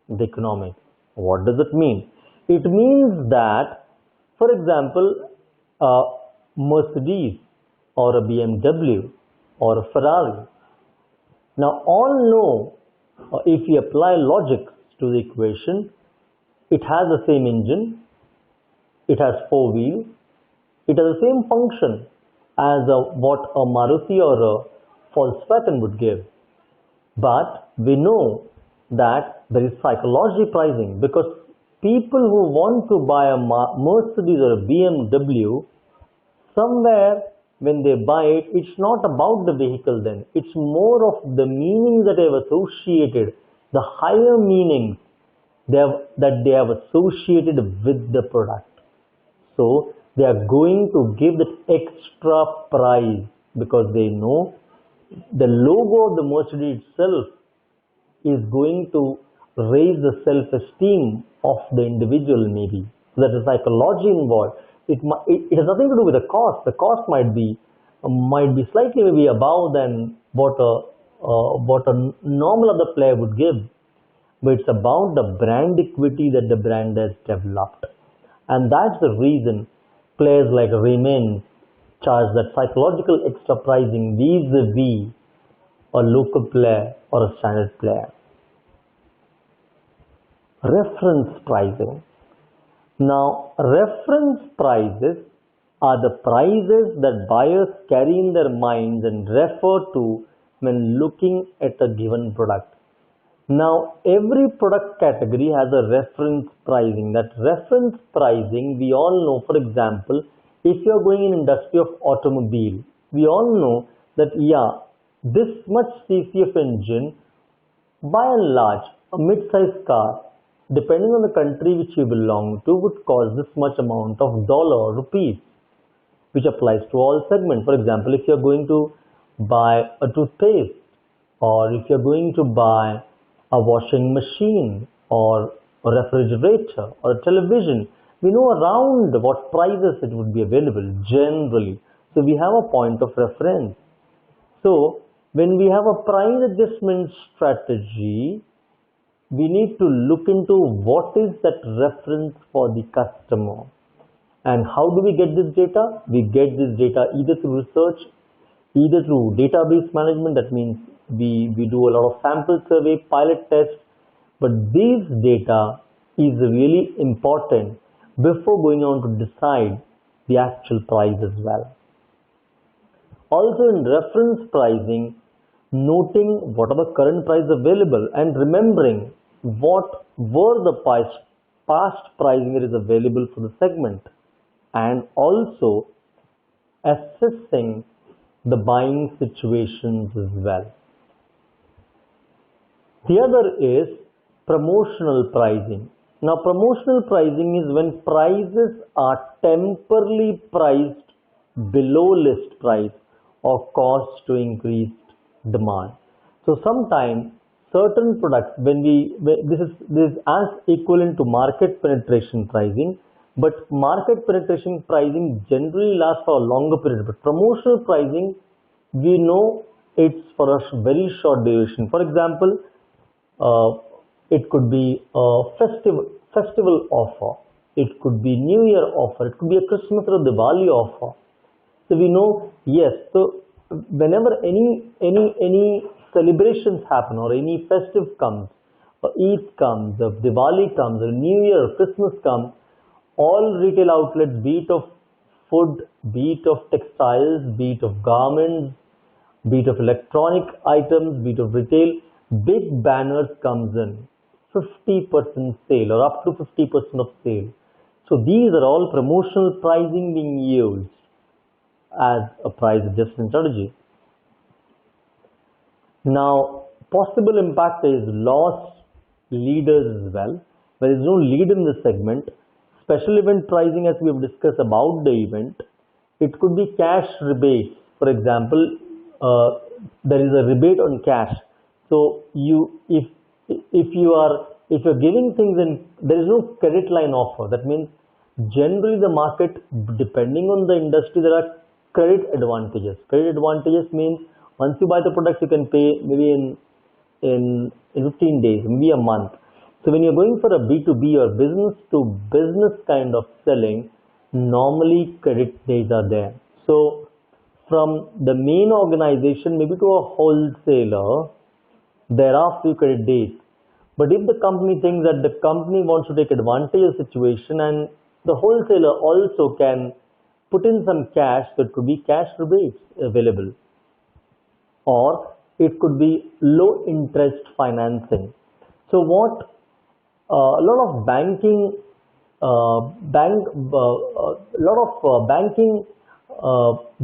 the economics. What does it mean? It means that, for example, a Mercedes or a BMW or a Ferrari. Now, all know, if we apply logic to the equation, it has the same engine, it has 4 wheels, it has the same function as what a Maruti or a Volkswagen would give. But we know that there is psychology pricing, because people who want to buy a Mercedes or a BMW, somewhere when they buy it, it's not about the vehicle then. It's more of the meanings that they have associated, the higher meanings that they have associated with the product. So they are going to give that extra price because they know the logo of the merchandise itself is going to raise the self-esteem of the individual maybe. So that is psychology involved. It has nothing to do with the cost. The cost might be slightly maybe above than what a normal other player would give, but it's about the brand equity that the brand has developed. And that's the reason players like Raymond charge that psychological extra pricing vis-a-vis a local player or a standard player. Reference pricing. Now, reference prices are the prices that buyers carry in their minds and refer to when looking at a given product. Now, every product category has a reference pricing. That reference pricing, we all know, for example, if you are going in industry of automobile, we all know that, this much CCF engine, by and large, a mid-sized car, depending on the country which you belong to, would cost this much amount of dollar or rupees, which applies to all segments. For example, if you are going to buy a toothpaste, or if you are going to buy a washing machine, or a refrigerator, or a television, we know around what prices it would be available generally. So we have a point of reference. So when we have a price adjustment strategy, we need to look into what is that reference for the customer. And how do we get this data? We get this data either through research, either through database management. That means we do a lot of sample survey, pilot tests, but these data is really important before going on to decide the actual price as well. Also in reference pricing, noting what are the current prices available and remembering what were the past pricing that is available for the segment, and also assessing the buying situations as well. The other is promotional pricing. Now, promotional pricing is when prices are temporarily priced below list price or cost to increase demand. So sometimes certain products, this is as equivalent to market penetration pricing, but market penetration pricing generally lasts for a longer period. But promotional pricing, we know it's for a very short duration. For example, it could be a festival offer, it could be New Year offer, it could be a Christmas or Diwali offer. So we know, yes, so whenever any celebrations happen or any festive comes, or Eid comes, or Diwali comes, or New Year or Christmas comes, all retail outlets, be it of food, be it of textiles, be it of garments, be it of electronic items, be it of retail, big banners comes in, 50% sale or up to 50% of sale. So these are all promotional pricing being used as a price adjustment strategy. Now, possible impact is lost leaders as well. There is no lead in this segment. Special event pricing, as we have discussed about the event, it could be cash rebates. For example, there is a rebate on cash. So if you're giving things and there is no credit line offer, that means generally the market, depending on the industry, there are credit advantages. Credit advantages means once you buy the product, you can pay maybe in 15 days, maybe a month. So when you're going for a B2B or business to business kind of selling, normally credit days are there. So from the main organization maybe to a wholesaler, there are few credit days. But if the company thinks that the company wants to take advantage of the situation, and the wholesaler also can put in some cash, so it could be cash rebates available, or it could be low interest financing. So what a lot of banking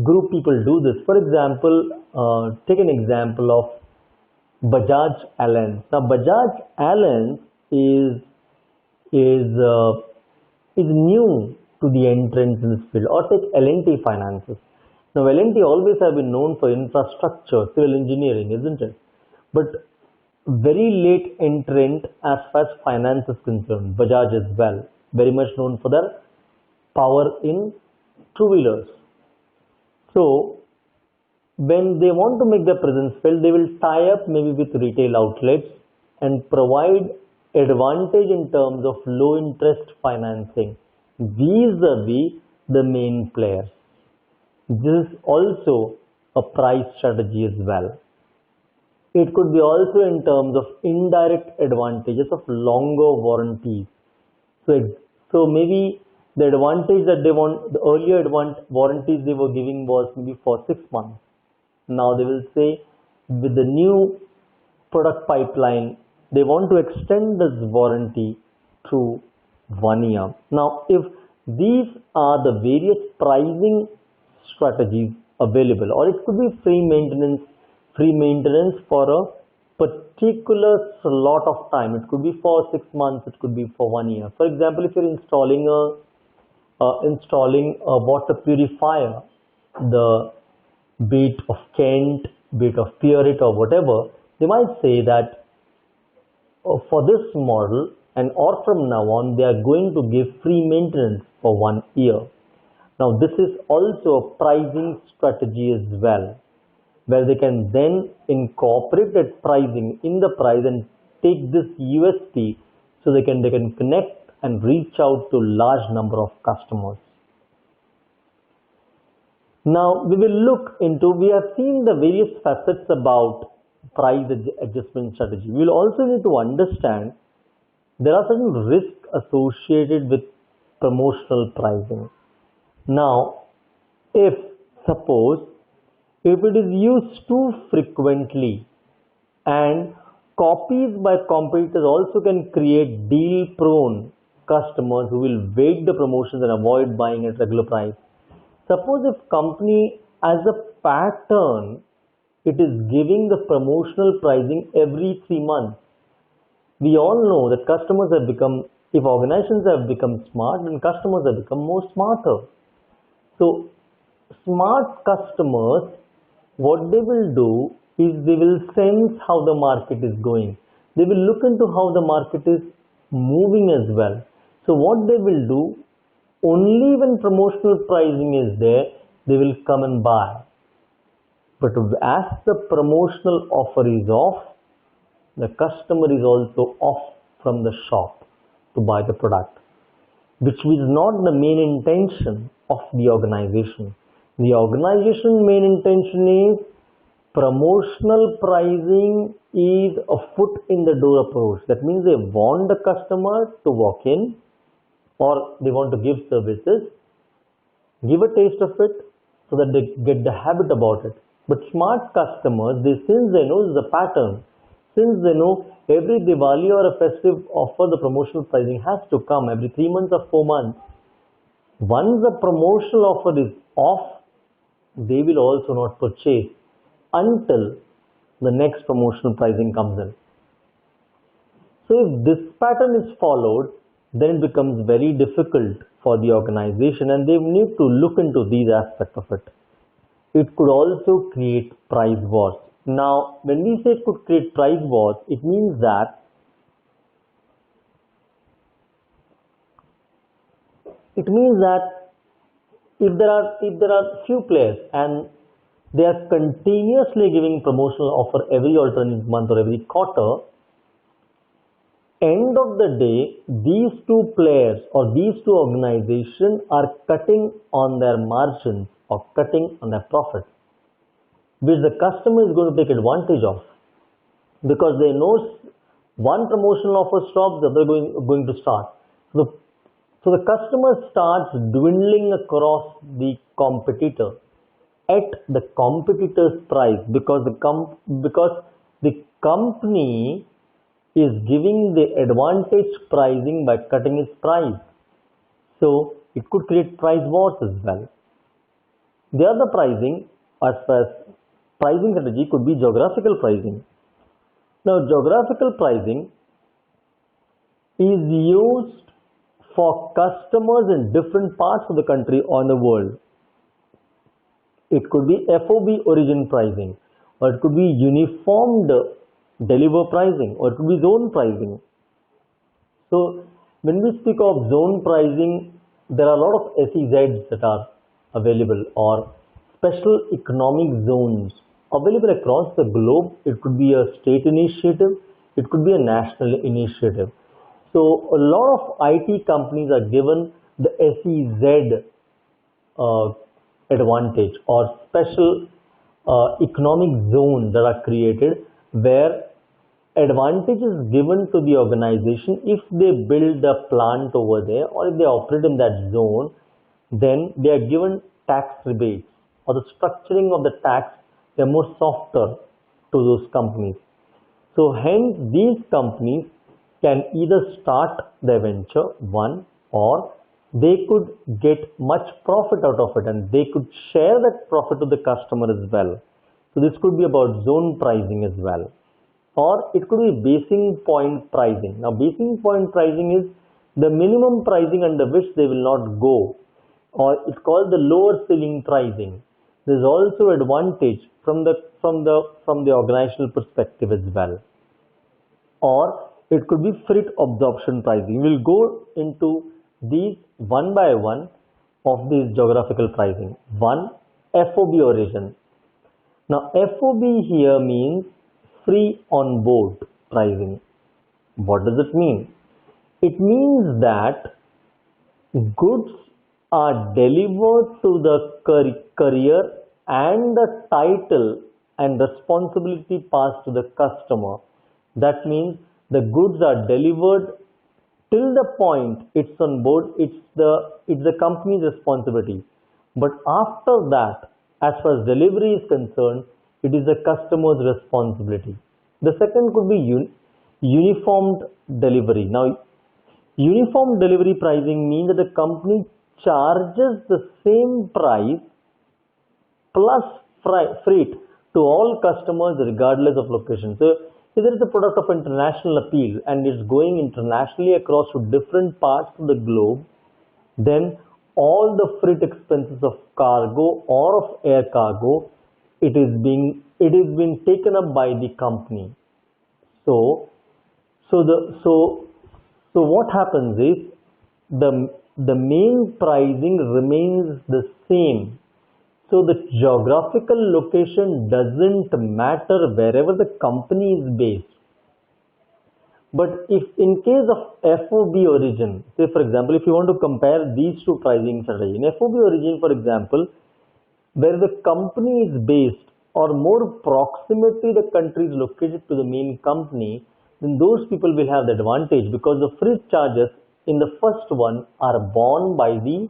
group people do this. For example, take an example of Bajaj Allianz. Now, Bajaj Allianz is new to the entrance in this field. Or take L&T Finances. Now, L&T always have been known for infrastructure, civil engineering, isn't it? But very late entrant as far as finance is concerned. Bajaj as well, very much known for their power in two-wheelers. So, when they want to make their presence felt, they will tie up maybe with retail outlets and provide advantage in terms of low interest financing vis-a-vis the main players. This is also a price strategy as well. It could be also in terms of indirect advantages of longer warranties. So maybe the advantage that they want, the earlier warranties they were giving was maybe for 6 months. Now they will say with the new product pipeline, they want to extend this warranty to 1 year. Now, if these are the various pricing strategies available, or it could be free maintenance for a particular slot of time. It could be for 6 months, it could be for 1 year. For example, if you're installing a water purifier, the be it of Kent, be it of Pureit or whatever, they might say that for this model and or from now on, they are going to give free maintenance for 1 year. Now, this is also a pricing strategy as well, where they can then incorporate that pricing in the price and take this USP so they can connect and reach out to large number of customers. Now we have seen the various facets about price adjustment strategy. We will also need to understand there are certain risks associated with promotional pricing. Now, if it is used too frequently and copies by competitors also can create deal prone customers who will wait the promotions and avoid buying at regular price. Suppose if company as a pattern, it is giving the promotional pricing every 3 months. We all know that if organizations have become smart, then customers have become more smarter. So, smart customers, what they will do is they will sense how the market is going. They will look into how the market is moving as well. So, what they will do, only when promotional pricing is there, they will come and buy. But as the promotional offer is off, the customer is also off from the shop to buy the product, which is not the main intention of the organization. The organization main intention is promotional pricing is a foot in the door approach. That means they want the customer to walk in, or they want to give services, give a taste of it so that they get the habit about it. But smart customers, since they know the pattern, since they know every Diwali or a festive offer, the promotional pricing has to come every 3 months or 4 months. Once the promotional offer is off, they will also not purchase until the next promotional pricing comes in. So if this pattern is followed, then it becomes very difficult for the organization and they need to look into these aspects of it. It could also create price wars. Now, when we say it could create price wars, it means that if there are few players and they are continuously giving promotional offer every alternate month or every quarter, end of the day, these two players or these two organizations are cutting on their margins or cutting on their profits, which the customer is going to take advantage of, because they know one promotional offer stops, the other going to start. So the customer starts dwindling across the competitor at the competitor's price, because the company is giving the advantage pricing by cutting its price. So it could create price wars as well. The other pricing, as far as pricing strategy, could be geographical pricing. Now, geographical pricing is used for customers in different parts of the country or the world. It could be FOB origin pricing, or it could be uniformed deliver pricing, or it could be zone pricing. So when we speak of zone pricing, there are a lot of SEZs that are available, or special economic zones available across the globe. It could be a state initiative, it could be a national initiative. So a lot of IT companies are given the SEZ uh, advantage, or special economic zones that are created, where advantage is given to the organization if they build a plant over there, or if they operate in that zone. Then they are given tax rebates, or the structuring of the tax, they are more softer to those companies. So hence these companies can either start their venture, one, or they could get much profit out of it, and they could share that profit to the customer as well. So this could be about zone pricing as well. Or it could be basing point pricing. Now basing point pricing is the minimum pricing under which they will not go, or it's called the lower ceiling pricing. There is also advantage from the organizational perspective as well. Or it could be freight absorption pricing. We'll go into these one by one of these geographical pricing. One, FOB origin. Now FOB here means free on board pricing. What does it mean? It means that goods are delivered to the courier, and the title and responsibility passed to the customer. That means the goods are delivered till the point it's on board, it's the company's responsibility. But after that, as far as delivery is concerned, it is the customer's responsibility. The second could be uniformed delivery. Now, uniform delivery pricing means that the company charges the same price plus freight to all customers regardless of location. So if there is a product of international appeal and it's going internationally across to different parts of the globe, then all the freight expenses of cargo or of air cargo, it is being taken up by the company. So what happens is the main pricing remains the same. So the geographical location doesn't matter wherever the company is based. But if in case of FOB origin, say for example, if you want to compare these two pricing strategies, in FOB origin, for example, where the company is based, or more proximity the country is located to the main company, then those people will have the advantage, because the freight charges in the first one are borne by the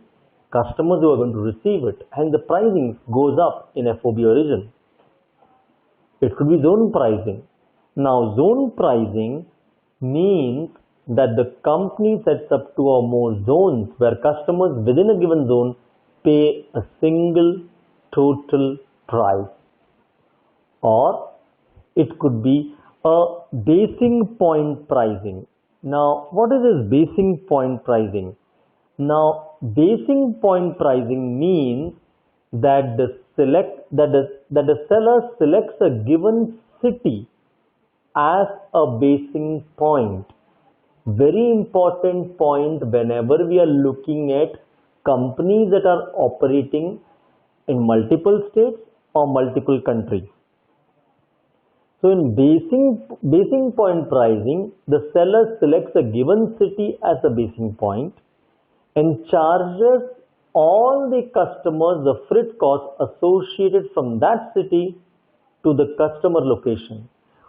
customers who are going to receive it, and the pricing goes up in FOB origin. It could be zone pricing. Now zone pricing means that the company sets up two or more zones where customers within a given zone pay a single total price. Or it could be a basing point pricing. Now what is this basing point pricing? Now basing point pricing means that the seller selects a given city as a basing point. Very important point whenever we are looking at companies that are operating in multiple states or multiple countries. So in basing point pricing, the seller selects a given city as a basing point and charges all the customers the freight costs associated from that city to the customer location,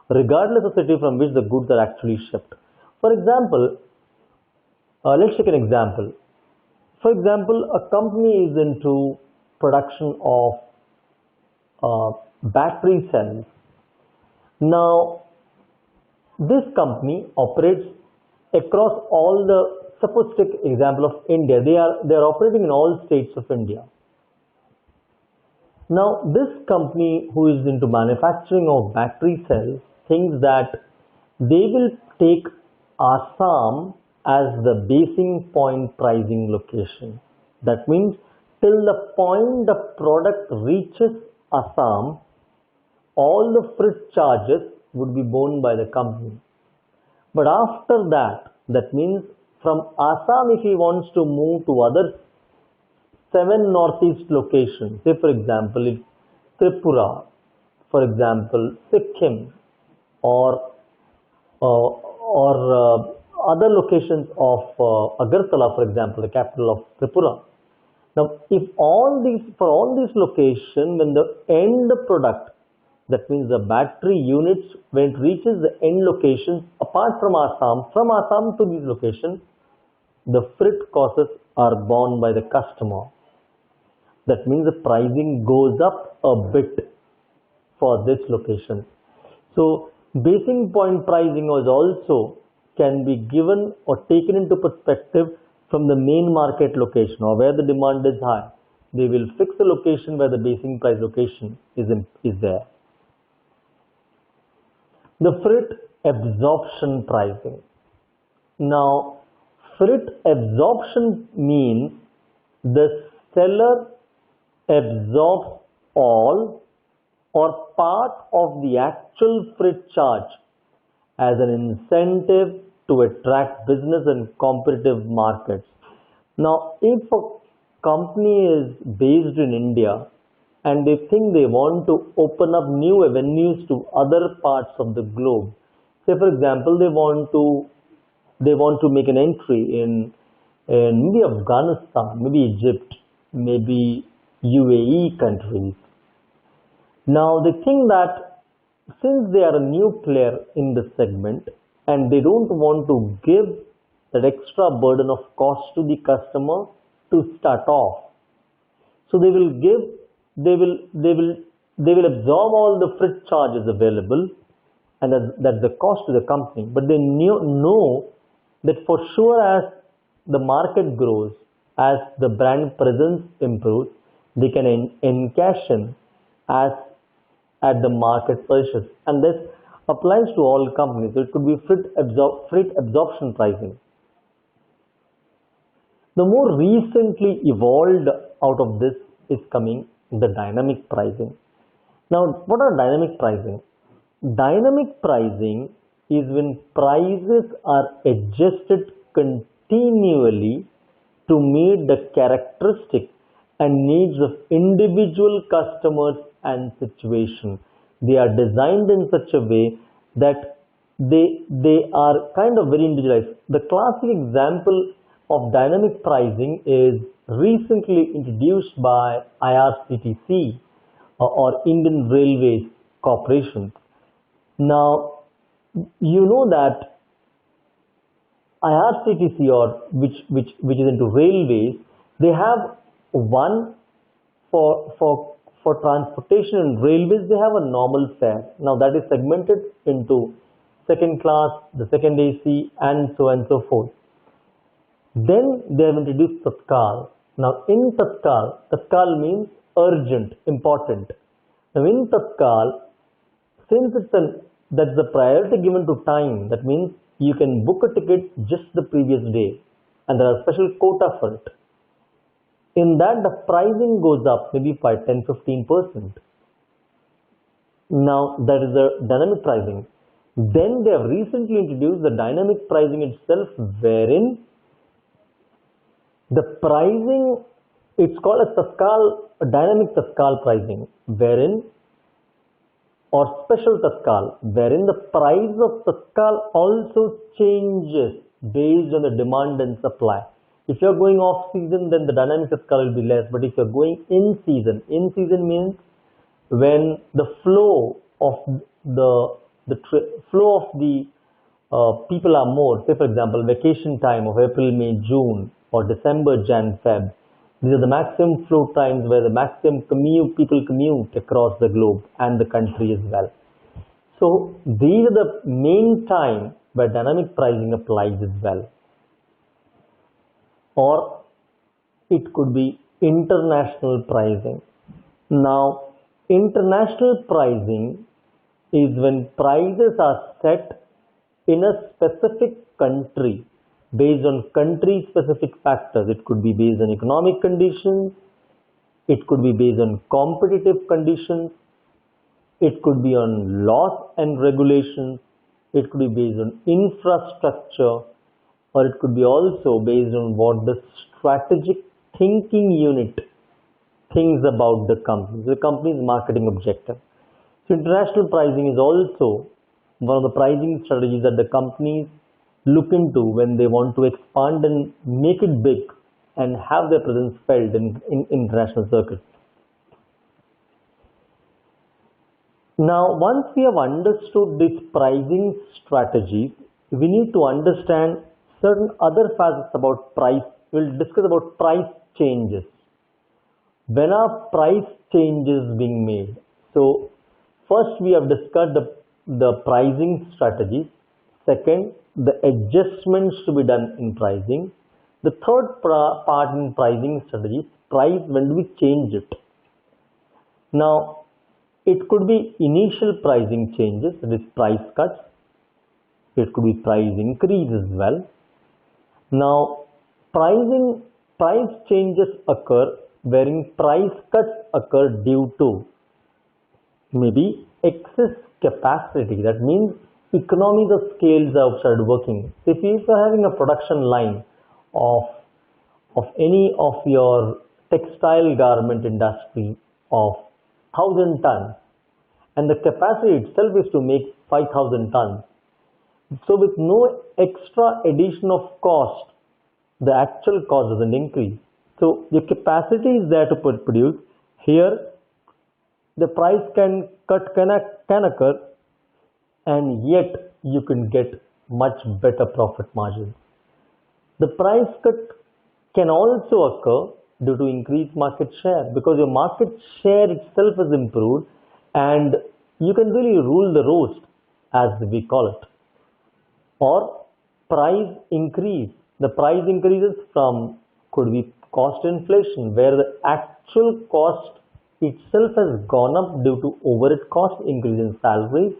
regardless of the city from which the goods are actually shipped. For example, let's take an example. For example, a company is into production of battery cells. Now, this company operates across all the, suppose take example of India. They are operating in all states of India. Now, this company who is into manufacturing of battery cells thinks that they will take Assam as the basing point pricing location. That means till the point the product reaches Assam, all the freight charges would be borne by the company. But after that, that means from Assam, if he wants to move to other 7 northeast locations, say for example, it's Tripura, for example, Sikkim, or other locations of Agartala, for example, the capital of Tripura. Now, if for all these locations, when the end product, that means the battery units, when it reaches the end locations, apart from Assam to these locations, the freight costs are borne by the customer. That means the pricing goes up a bit for this location. So, basin point pricing is also can be given or taken into perspective from the main market location or where the demand is high. They will fix the location where the basin price location is there. The freight absorption pricing. Now, freight absorption means the seller absorbs all or part of the actual freight charge as an incentive to attract business in competitive markets. Now, if a company is based in India and they think they want to open up new avenues to other parts of the globe, say for example, they want to make an entry in maybe Afghanistan, maybe Egypt, maybe UAE countries. Now they think that since they are a new player in the segment and they don't want to give that extra burden of cost to the customer to start off, so they will absorb all the freight charges available, and that's the cost to the company. But they know that for sure as the market grows, as the brand presence improves, they can encash in as at the market prices, and this applies to all companies. So it could be freight absorption pricing. The more recently evolved out of this is coming the dynamic pricing. Now, what are dynamic pricing? Dynamic pricing is when prices are adjusted continually to meet the characteristics and needs of individual customers and situation. They are designed in such a way that they are kind of very individualized. The classic example of dynamic pricing is recently introduced by IRCTC or Indian Railways Corporation. Now, you know that IRCTC, or which is into railways, they have one for transportation and railways. They have a normal fare. Now that is segmented into second class, the second AC, and so on and so forth. Then they have introduced Tatkal. Now in Tatkal means urgent, important. Now in Tatkal, since that's the priority given to time, that means you can book a ticket just the previous day, and there are special quota for it. In that, the pricing goes up maybe by 10-15%. Now that is the dynamic pricing. Then they have recently introduced the dynamic pricing itself, wherein the pricing, it's called a dynamic Tatkal pricing, wherein, or special Tatkal, wherein the price of Tatkal also changes based on the demand and supply. If you are going off season, then the dynamic Tatkal will be less. But if you are going in season means when the flow of people are more. Say for example, vacation time of April, May, June, or December, Jan, Feb. These are the maximum flow times where the maximum people commute across the globe and the country as well. So these are the main time where dynamic pricing applies as well. Or it could be international pricing. Now, international pricing is when prices are set in a specific country based on country specific factors. It could be based on economic conditions, It could be based on competitive conditions. It could be on laws and regulations. It could be based on infrastructure, or it could be also based on what the strategic thinking unit thinks about the company's marketing objective. So international pricing is also one of the pricing strategies that the companies look into when they want to expand and make it big and have their presence felt in international circuits. Now, once we have understood these pricing strategies, we need to understand certain other facets about price. We'll discuss about price changes. When are price changes being made? So, first we have discussed the pricing strategies. Second, the adjustments to be done in pricing. The third part in pricing strategies, price, when do we change it? Now, it could be initial pricing changes, that is price cuts. It could be price increase as well. Now, price changes occur wherein price cuts occur due to maybe excess capacity. That means economies of scales have started working. So if you are having a production line of any of your textile garment industry of 1,000 tons, and the capacity itself is to make 5,000 tons. So with no extra addition of cost, the actual cost doesn't increase. So your capacity is there to produce. Here, the price can occur, and yet you can get much better profit margins. The price cut can also occur due to increased market share, because your market share itself is improved and you can really rule the roast, as we call it. Or price increase. The price increases from, could be cost inflation, where the actual cost itself has gone up due to overhead cost, increase in salaries,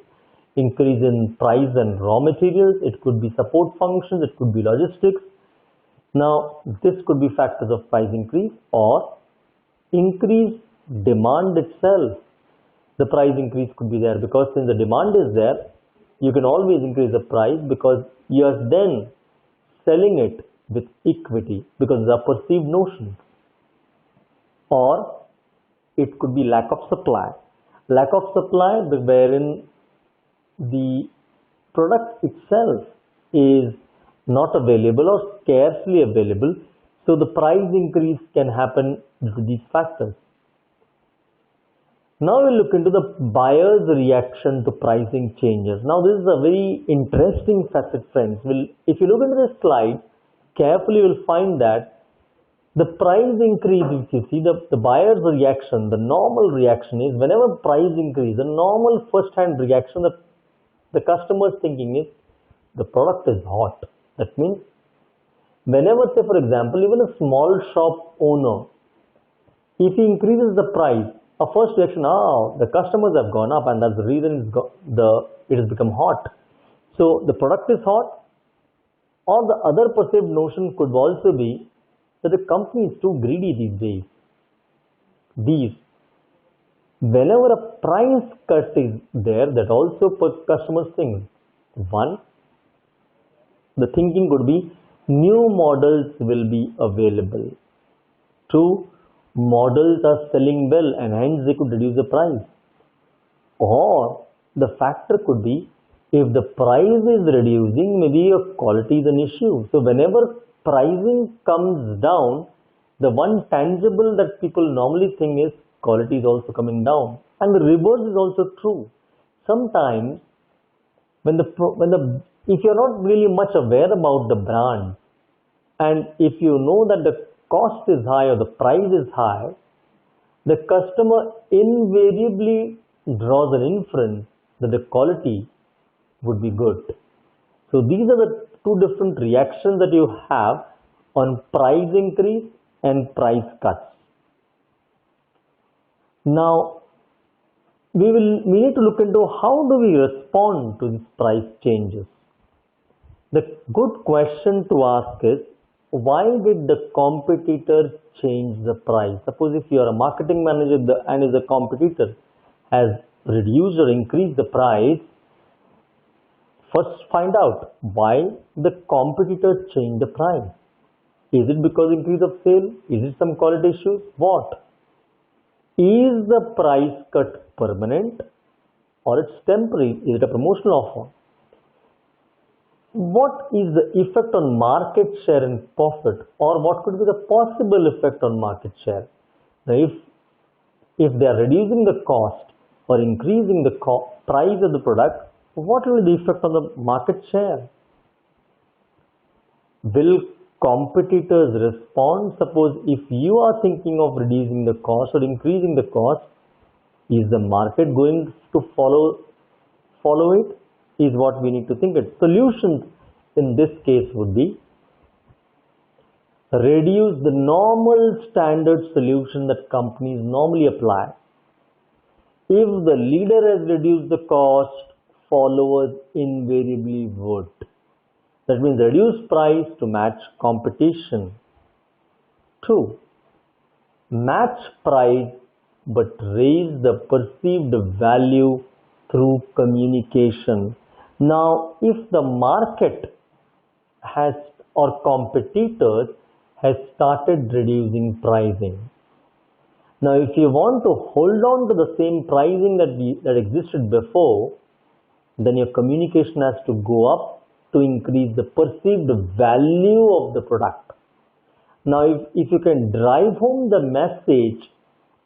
increase in price and raw materials. It could be support functions, it could be logistics. Now, this could be factors of price increase, or increased demand itself. The price increase could be there because since the demand is there, you can always increase the price because you are then selling it with equity because of the perceived notion. Or it could be lack of supply. Lack of supply wherein the product itself is not available or scarcely available. So the price increase can happen due to these factors. Now we'll look into the buyer's reaction to pricing changes. Now this is a very interesting facet, friends. If you look into this slide carefully, you'll find that the price increase, if you see the buyer's reaction, the normal reaction is whenever price increase, the normal first-hand reaction that the customer is thinking is the product is hot. That means whenever, say for example, even a small shop owner, if he increases the price, a first reaction, the customers have gone up and that's the reason it has become hot. So the product is hot, or the other perceived notion could also be that the company is too greedy these days. Whenever a price cut is there, that also customers think. One, the thinking could be new models will be available. Two, models are selling well and hence they could reduce the price. Or the factor could be if the price is reducing, maybe your quality is an issue. So whenever pricing comes down, the one tangible that people normally think is quality is also coming down. And the reverse is also true. Sometimes if you're not really much aware about the brand, and if you know that the cost is high or the price is high, the customer invariably draws an inference that the quality would be good. So these are the two different reactions that you have on price increase and price cuts. Now, we need to look into how do we respond to these price changes. The good question to ask is, why did the competitor change the price? Suppose if you are a marketing manager and if the competitor has reduced or increased the price, first find out why the competitor changed the price. Is it because increase of sale? Is it some quality issues? What? Is the price cut permanent or it's temporary? Is it a promotional offer? What is the effect on market share and profit, or what could be the possible effect on market share? Now, if they are reducing the cost or increasing the price of the product, what will be the effect on the market share? Will competitors respond? Suppose if you are thinking of reducing the cost or increasing the cost, is the market going to follow it? Is what we need to think. Solutions in this case would be reduce the normal standard solution that companies normally apply. If the leader has reduced the cost, followers invariably would. That means reduce price to match competition. 2. Match price but raise the perceived value through communication. Now, if the market has or competitors has started reducing pricing. Now, if you want to hold on to the same pricing that existed before, then your communication has to go up to increase the perceived value of the product. Now, if you can drive home the message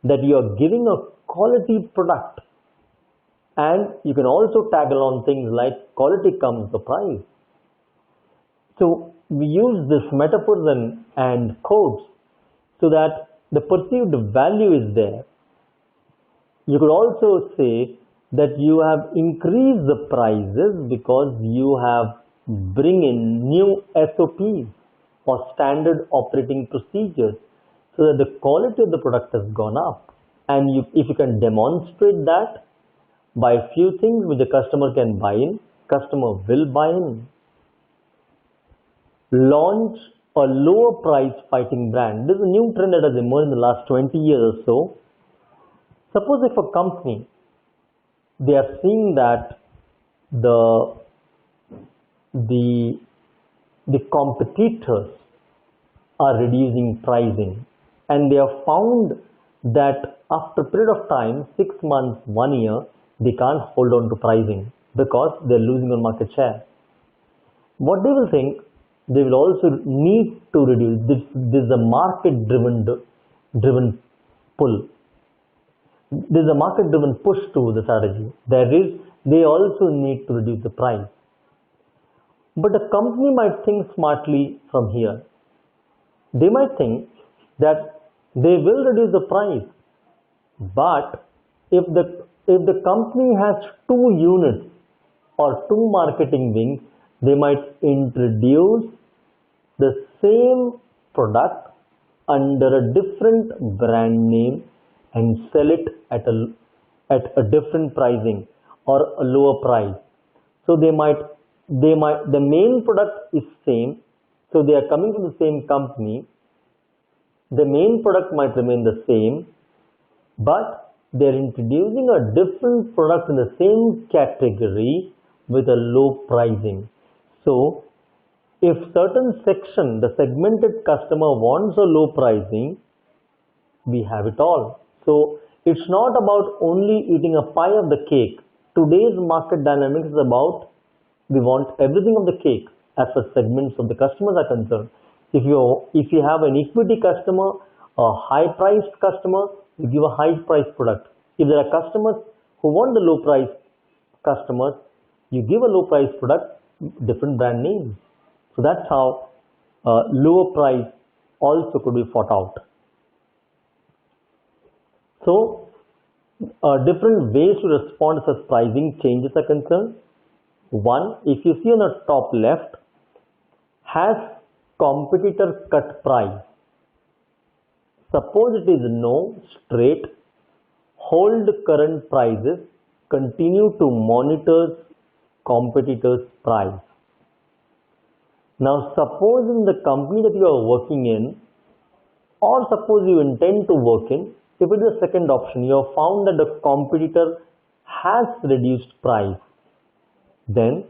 that you are giving a quality product, and you can also tag along things like quality comes the price. So we use this metaphors and quotes so that the perceived value is there. You could also say that you have increased the prices because you have bring in new SOPs or standard operating procedures so that the quality of the product has gone up. And if you can demonstrate that by a few things which the customer can buy in, customer will buy in. Launch a lower price fighting brand. This is a new trend that has emerged in the last 20 years or so. Suppose if a company, they are seeing that the competitors are reducing pricing, and they have found that after a period of time, 6 months, 1 year, they can't hold on to pricing because they're losing on market share. What they will think, they will also need to reduce. This is a market driven pull. There is a market driven push to the strategy. They also need to reduce the price. But the company might think smartly from here. They might think that they will reduce the price, but if the company has 2 units or 2 marketing wings, they might introduce the same product under a different brand name and sell it at a different pricing or a lower price. So the main product is same, so they are coming from the same company. The main product might remain the same, but they are introducing a different product in the same category with a low pricing. So if certain section, the segmented customer wants a low pricing, we have it all. So it's not about only eating a pie of the cake. Today's market dynamics is about we want everything of the cake as far as segments of the customers are concerned. If you have an equity customer, a high priced customer, you give a high priced product. If there are customers who want the low price customers, you give a low price product, different brand names. So that's how lower price also could be fought out. So different ways to respond to such pricing changes are concerned. One, if you see on the top left, has competitor cut price? Suppose it is no, straight, hold current prices, continue to monitor competitors' price. Now, suppose in the company that you are working in, or suppose you intend to work in, if it is the second option, you have found that the competitor has reduced price, then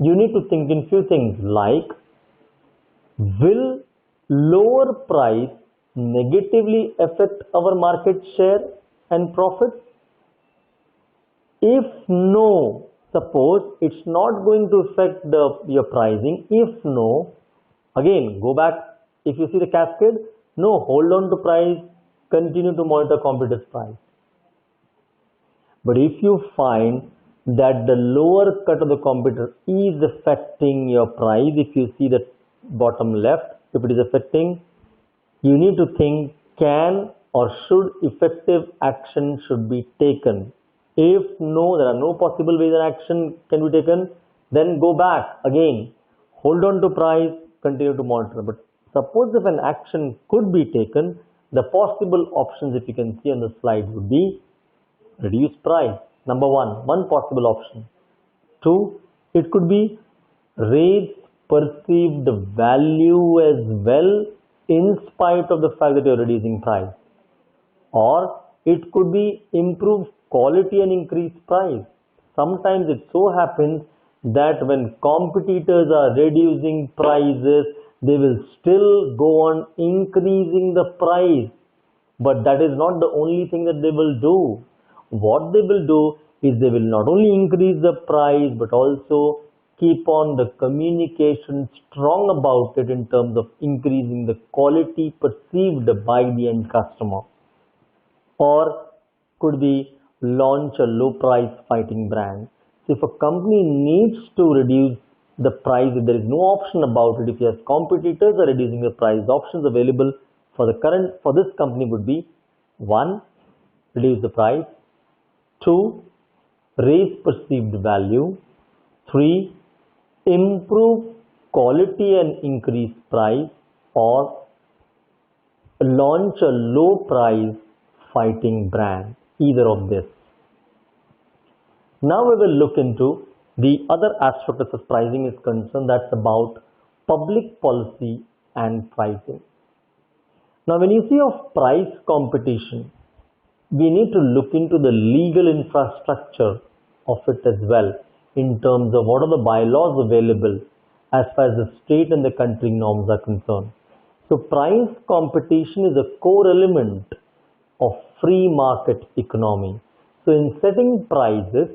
you need to think in few things like, will lower price negatively affect our market share and profit? If no, suppose it's not going to affect your pricing. If no, again go back. If you see the cascade, no, hold on to price, continue to monitor competitors' price. But if you find that the lower cut of the competitor is affecting your price, if you see the bottom left, if it is affecting, you need to think, can or should effective action should be taken. If no, there are no possible ways an action can be taken, then go back again, hold on to price, continue to monitor. But suppose if an action could be taken, the possible options, if you can see on the slide, would be reduce price. Number one possible option. Two, it could be raise perceived value as well in spite of the fact that you're reducing price. Or it could be improve quality and increase price. Sometimes it so happens that when competitors are reducing prices, they will still go on increasing the price. But that is not the only thing that they will do. What they will do is they will not only increase the price but also keep on the communication strong about it in terms of increasing the quality perceived by the end customer. Or could be launch a low price fighting brand. So if a company needs to reduce the price, if there is no option about it, if your competitors are reducing the price, the options available for this company would be 1, reduce the price, 2, raise perceived value, 3, improve quality and increase price, or launch a low price fighting brand, either of this. Now we will look into the other aspect as pricing is concerned, that's about public policy and pricing. Now when you see of price competition, we need to look into the legal infrastructure of it as well, in terms of what are the bylaws available as far as the state and the country norms are concerned. So price competition is a core element of free market economy. So in setting prices,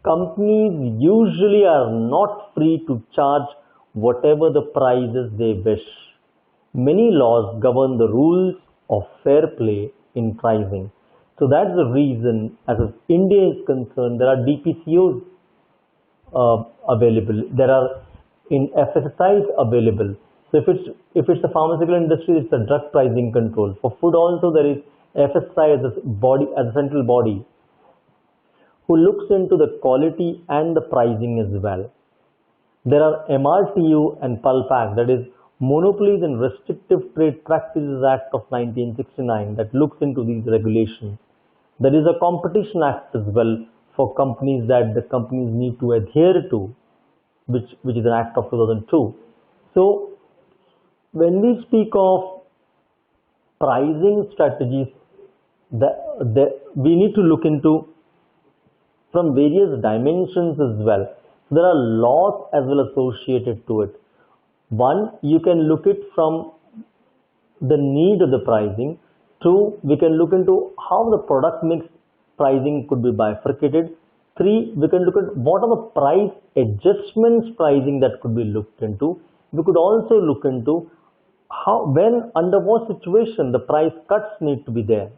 companies usually are not free to charge whatever the prices they wish. Many laws govern the rules of fair play in pricing. So that's the reason, as far as India is concerned, there are DPCOs available. There are in FSSIs available. So if it's a pharmaceutical industry, it's a drug pricing control. For food also, there is FSI as a central body who looks into the quality and the pricing as well. There are MRTU and PULP Act, that is Monopolies and Restrictive Trade Practices Act of 1969, that looks into these regulations. There is a Competition Act as well for companies that the companies need to adhere to, which is an act of 2002. So when we speak of pricing strategies, we need to look into from various dimensions as well. So there are laws as well associated to it. One, you can look it from the need of the pricing. Two, we can look into how the product mix pricing could be bifurcated. Three, we can look at what are the price adjustments pricing that could be looked into. We could also look into under what situation the price cuts need to be there.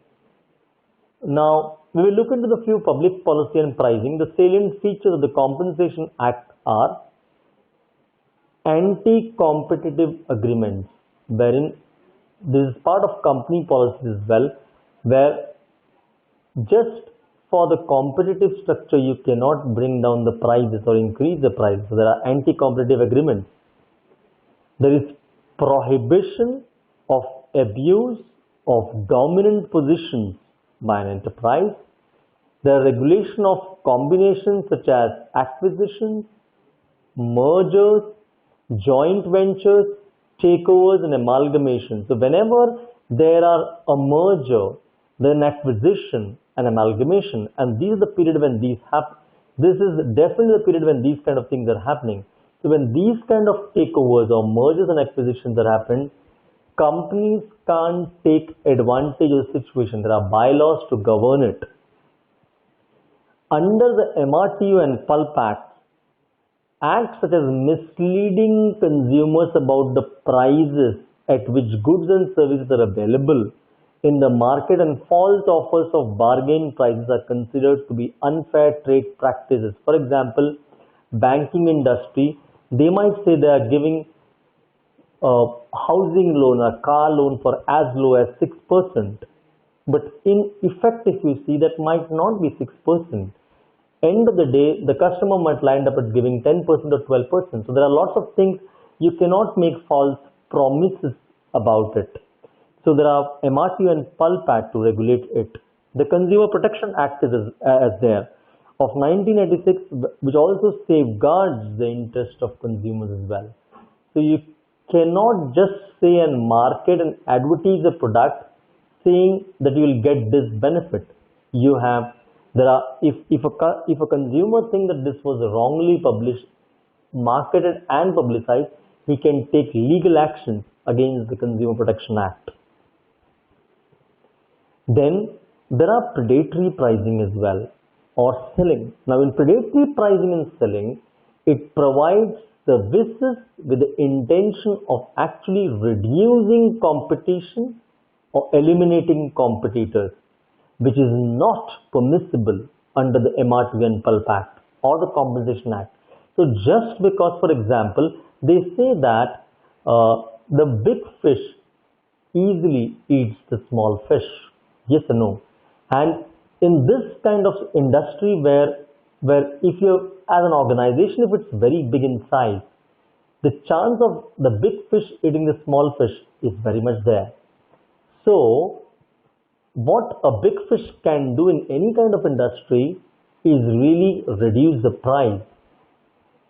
Now, we will look into the few public policy and pricing. The salient features of the Compensation Act are anti-competitive agreements, wherein this is part of company policies as well, where just for the competitive structure you cannot bring down the prices or increase the price. So there are anti-competitive agreements. There is prohibition of abuse of dominant positions by an enterprise. There are regulation of combinations such as acquisitions, mergers, joint ventures, takeovers and amalgamations. So whenever there are a merger, then acquisition and amalgamation, and this is the period when these happen. This is definitely the period when these kind of things are happening. So when these kind of takeovers or mergers and acquisitions are happening, companies can't take advantage of the situation. There are bylaws to govern it. Under the MRTU and Pulp Act, acts such as misleading consumers about the prices at which goods and services are available in the market and false offers of bargain prices are considered to be unfair trade practices. For example, banking industry, they might say they are giving a housing loan or car loan for as low as 6%, but in effect, if you see, that might not be 6%. End of the day, the customer might land up at giving 10% or 12%. So there are lots of things you cannot make false promises about it. So there are MRTU and Pulp Act to regulate it. The Consumer Protection Act is as there of 1986, which also safeguards the interest of consumers as well. So you cannot just say and market and advertise a product saying that you will get this benefit. You have if a consumer thinks that this was wrongly published, marketed and publicized, he can take legal action against the Consumer Protection Act. Then there are predatory pricing as well, or selling. Now in predatory pricing and selling, it provides services with the intention of actually reducing competition or eliminating competitors, which is not permissible under the MRTU and Pulp Act or the Compensation Act. So just because, for example, they say that the big fish easily eats the small fish, yes or no? And in this kind of industry where if you as an organization, if it's very big in size, the chance of the big fish eating the small fish is very much there. So what a big fish can do in any kind of industry is really reduce the price.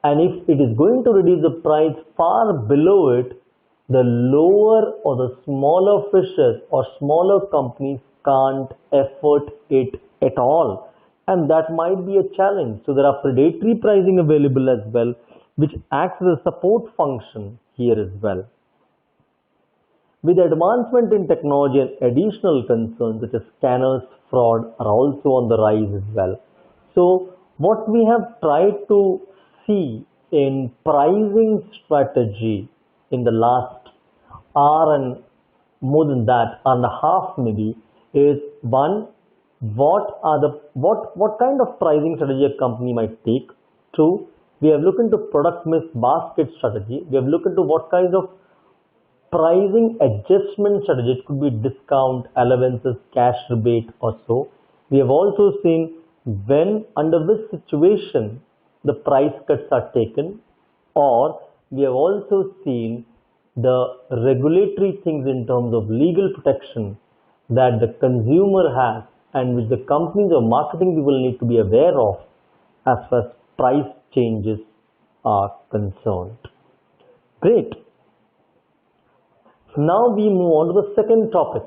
And if it is going to reduce the price far below it, the lower or the smaller fishes or smaller companies can't afford it at all. And that might be a challenge. So there are predatory pricing available as well, which acts as a support function here as well. With advancement in technology and additional concerns such as scanners, fraud are also on the rise as well. So what we have tried to see in pricing strategy in the last hour and more than that, hour and a half maybe, is one, what kind of pricing strategy a company might take. Two, we have looked into product mix basket strategy. We have looked into what kinds of pricing adjustment strategy. It could be discount, allowances, cash rebate or so. We have also seen when under which situation the price cuts are taken, or we have also seen the regulatory things in terms of legal protection that the consumer has and which the companies or marketing people need to be aware of as far as price changes are concerned. Great. Now we move on to the second topic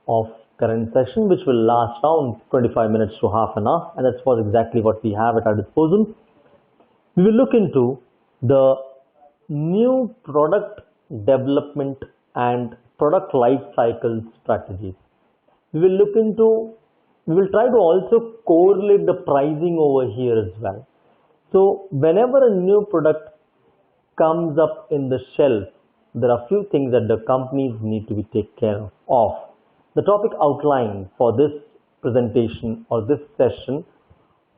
of current session, which will last around 25 minutes to half an hour, and that's exactly what we have at our disposal. We will look into the new product development and product life cycle strategies. We will try to also correlate the pricing over here as well. So whenever a new product comes up in the shelf, there are few things that the companies need to be taken care of. The topic outlined for this presentation or this session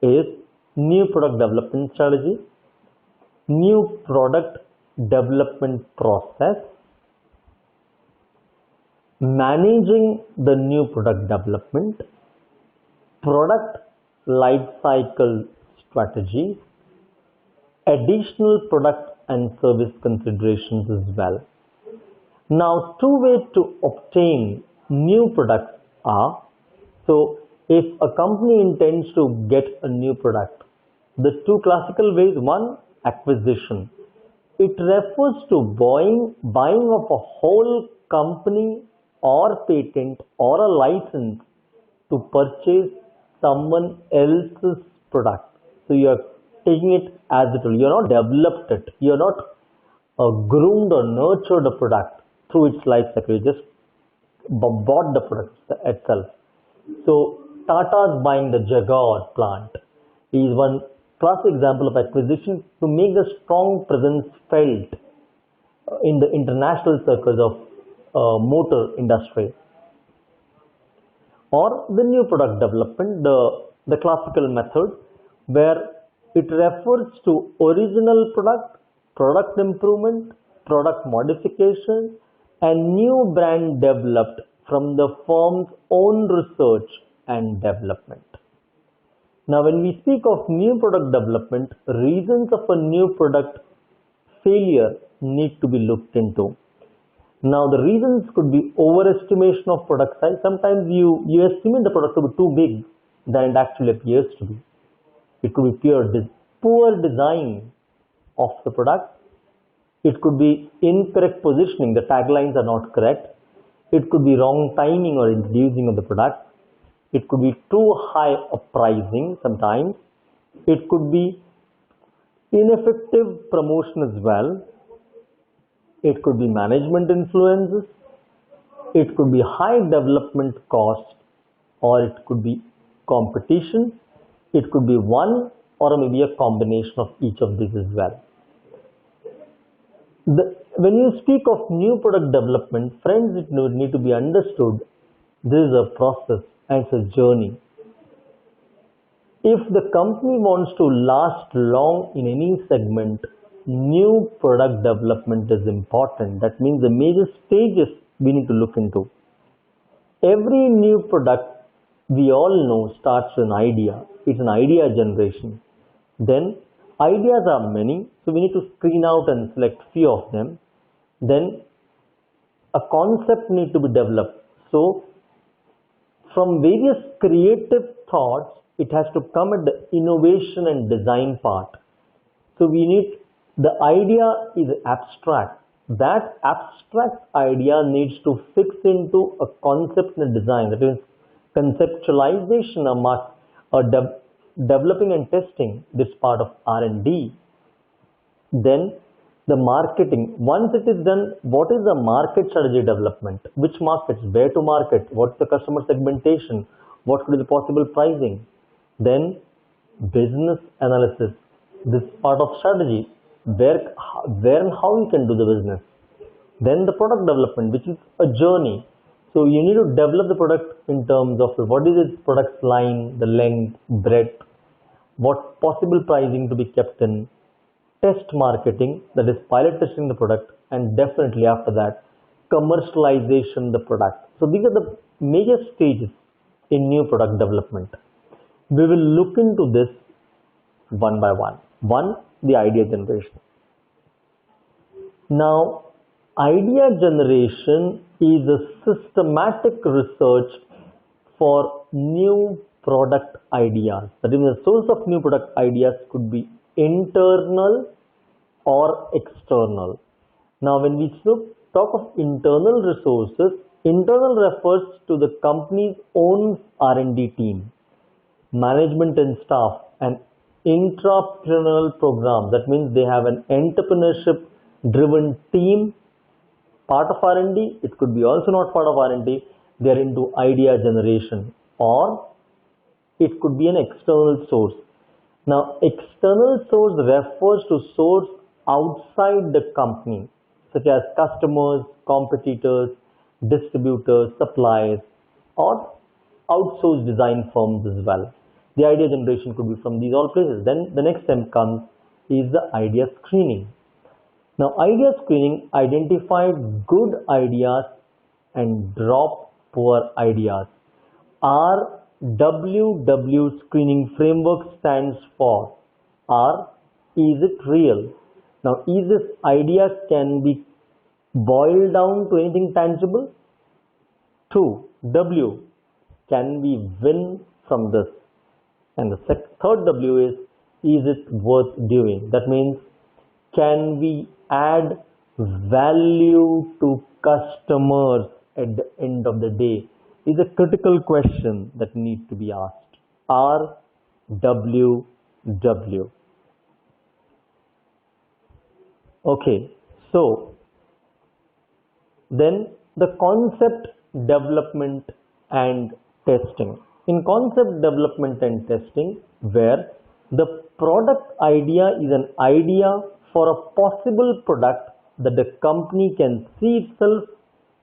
is new product development strategy, new product development process, managing the new product development, product life cycle strategy, additional product and service considerations as well. Now, two ways to obtain new products are, so if a company intends to get a new product, the two classical ways: one, acquisition. It refers to buying of a whole company or patent or a license to purchase someone else's product. So you are taking it as it will. You are not developed it. You are not groomed or nurtured a product through its life cycle. You just bought the product itself. So Tata's buying the Jaguar plant is one classic example of acquisition to make a strong presence felt in the international circles of motor industry. Or the new product development, the classical method, where it refers to original product, product improvement, product modification, and new brand developed from the firm's own research and development. Now, when we speak of new product development, reasons of a new product failure need to be looked into. Now, the reasons could be overestimation of product size. Sometimes you estimate the product to be too big than it actually appears to be. It could be poor design of the product. It could be incorrect positioning. The taglines are not correct. It could be wrong timing or introducing of the product. It could be too high a pricing sometimes. It could be ineffective promotion as well. It could be management influences. It could be high development cost, or it could be competition. It could be one or maybe a combination of each of these as well. When you speak of new product development, friends, it need to be understood this is a process and it's a journey. If the company wants to last long in any segment, new product development is important. That means the major stages we need to look into. Every new product, we all know, starts with an idea. It's an idea generation. Then ideas are many, so we need to screen out and select few of them. Then a concept needs to be developed. So from various creative thoughts, it has to come at the innovation and design part. So the idea is abstract. That abstract idea needs to fix into a concept and a design. That is conceptualization or developing and testing this part of R&D. Then the marketing. Once it is done, what is the market strategy development? Which markets? Where to market? What's the customer segmentation? What could be the possible pricing? Then business analysis. This part of strategy. Where and how you can do the business. Then the product development, which is a journey. So you need to develop the product in terms of what is its product line, the length, breadth, what possible pricing to be kept in, test marketing, that is pilot testing the product, and definitely after that, commercialization the product. So these are the major stages in new product development. We will look into this one by one. One, the idea generation. Now, idea generation is a systematic research for new product ideas. That is, the source of new product ideas could be internal or external. Now, when we talk of internal resources, internal refers to the company's own R&D team, management and staff, and intrapreneurial program. That means they have an entrepreneurship driven team, part of R&D. It could be also not part of R&D. They are into idea generation, or it could be an external source. Now, external source refers to source outside the company, such as customers, competitors, distributors, suppliers, or outsourced design firms as well. The idea generation could be from these all places. Then the next step comes is the idea screening. Now, idea screening identified good ideas and drop poor ideas. Our WW screening framework stands for R, is it real? Now, is this idea can be boiled down to anything tangible? 2, W, can we win from this? And the third W is it worth doing? That means, can we add value to customers at the end of the day is a critical question that needs to be asked. RWW. Okay, so then the concept development and testing. In concept development and testing, where the product idea is an idea for a possible product that the company can see itself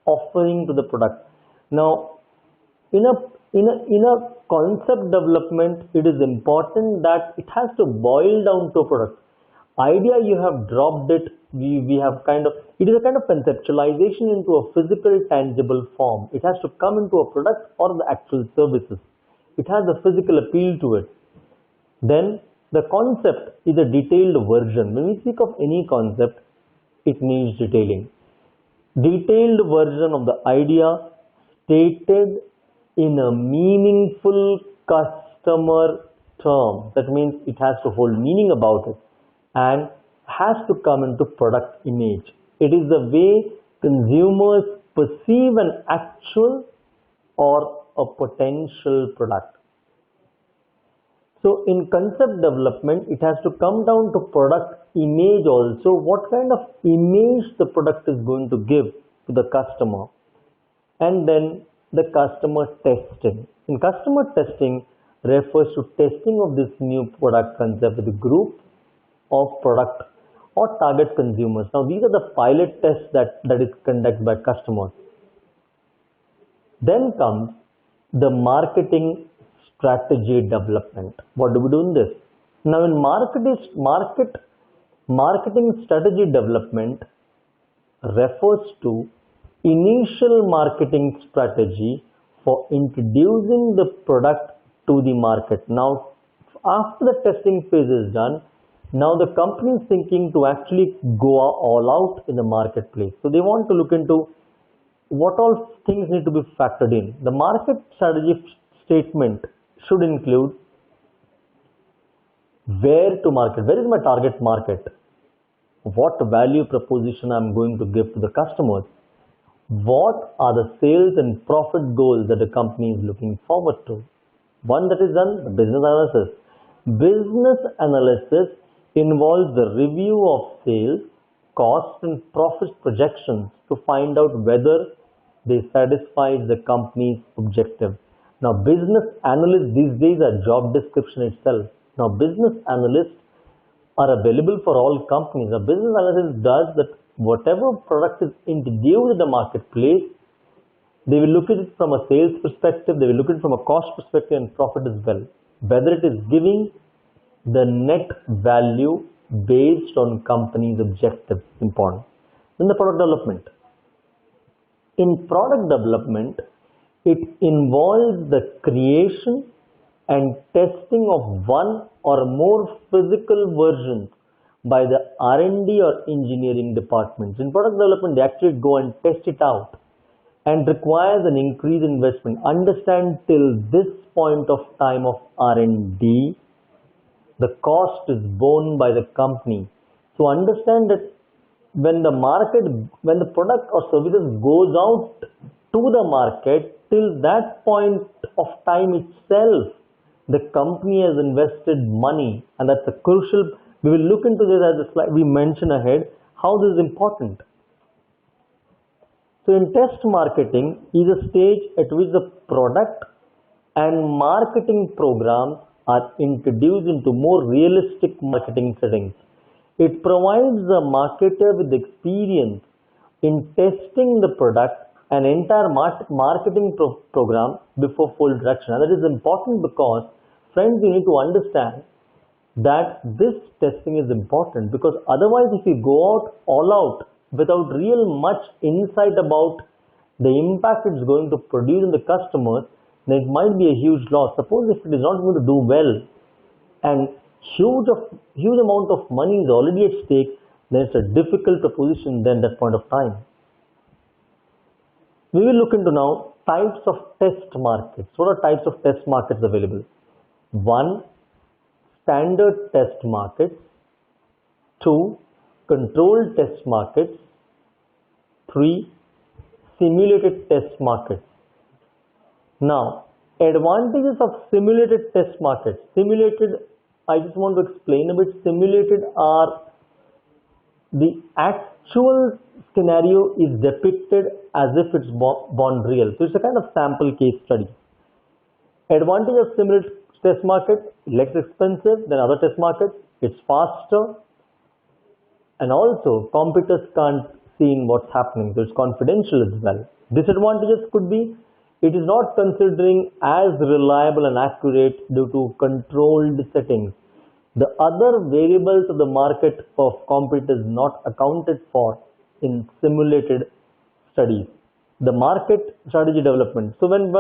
offering to the product. Now, in a concept development, it is important that it has to boil down to a product. Idea, you have dropped it, we have kind of, it is a kind of conceptualization into a physical tangible form. It has to come into a product or the actual services. It has a physical appeal to it. Then the concept is a detailed version. When we speak of any concept, it needs detailing. Detailed version of the idea stated in a meaningful customer term. That means it has to hold meaning about it and has to come into product image. It is the way consumers perceive an actual or a potential product. So in concept development, it has to come down to product image also. What kind of image the product is going to give to the customer. And then the customer testing. In customer testing refers to testing of this new product concept with a group of product or target consumers. Now these are the pilot tests that is conducted by customers. Then comes the marketing strategy development. What do we do in this? Now in marketing strategy development refers to initial marketing strategy for introducing the product to the market. Now after the testing phase is done, now the company is thinking to actually go all out in the marketplace. So they want to look into what all things need to be factored in. The market strategy statement should include where to market, where is my target market, what value proposition I'm going to give to the customers, what are the sales and profit goals that the company is looking forward to. One that is done, the business analysis. Business analysis involves the review of sales, cost and profit projections to find out whether they satisfy the company's objective. Now business analysts these days are job description itself. Now business analysts are available for all companies. A business analyst does that whatever product is introduced in the marketplace, they will look at it from a sales perspective, they will look at it from a cost perspective and profit as well. Whether it is giving the net value based on company's objectives, important. Then the product development. In product development, it involves the creation and testing of one or more physical versions by the R&D or engineering departments. In product development, they actually go and test it out and requires an increased investment. Understand till this point of time of R&D, the cost is borne by the company. So understand that when the product or services goes out to the market, till that point of time itself, the company has invested money, and that's a crucial. We will look into this as a slide we mention ahead, how this is important. So in test marketing is a stage at which the product and marketing programs are introduced into more realistic marketing settings. It provides the marketer with experience in testing the product and entire marketing program before full traction. And that is important because, friends, you need to understand that this testing is important, because otherwise if you go out all out without real much insight about the impact it's going to produce in the customers, then it might be a huge loss. Suppose if it is not going to do well and huge amount of money is already at stake, then it's a difficult proposition then that point of time. We will look into now types of test markets. What are types of test markets available? 1. Standard test markets. 2. controlled test markets. 3. Simulated test markets. Now, advantages of simulated test markets. Simulated, I just want to explain a bit. Simulated are the actual scenario is depicted as if it's born real. So it's a kind of sample case study. Advantage of simulated test market, less expensive than other test markets. It's faster, and also competitors can't see what's happening, so it's confidential as well. Disadvantages could be it is not considering as reliable and accurate due to controlled settings. The other variables of the market of competitors not accounted for in simulated studies. The market strategy development. So when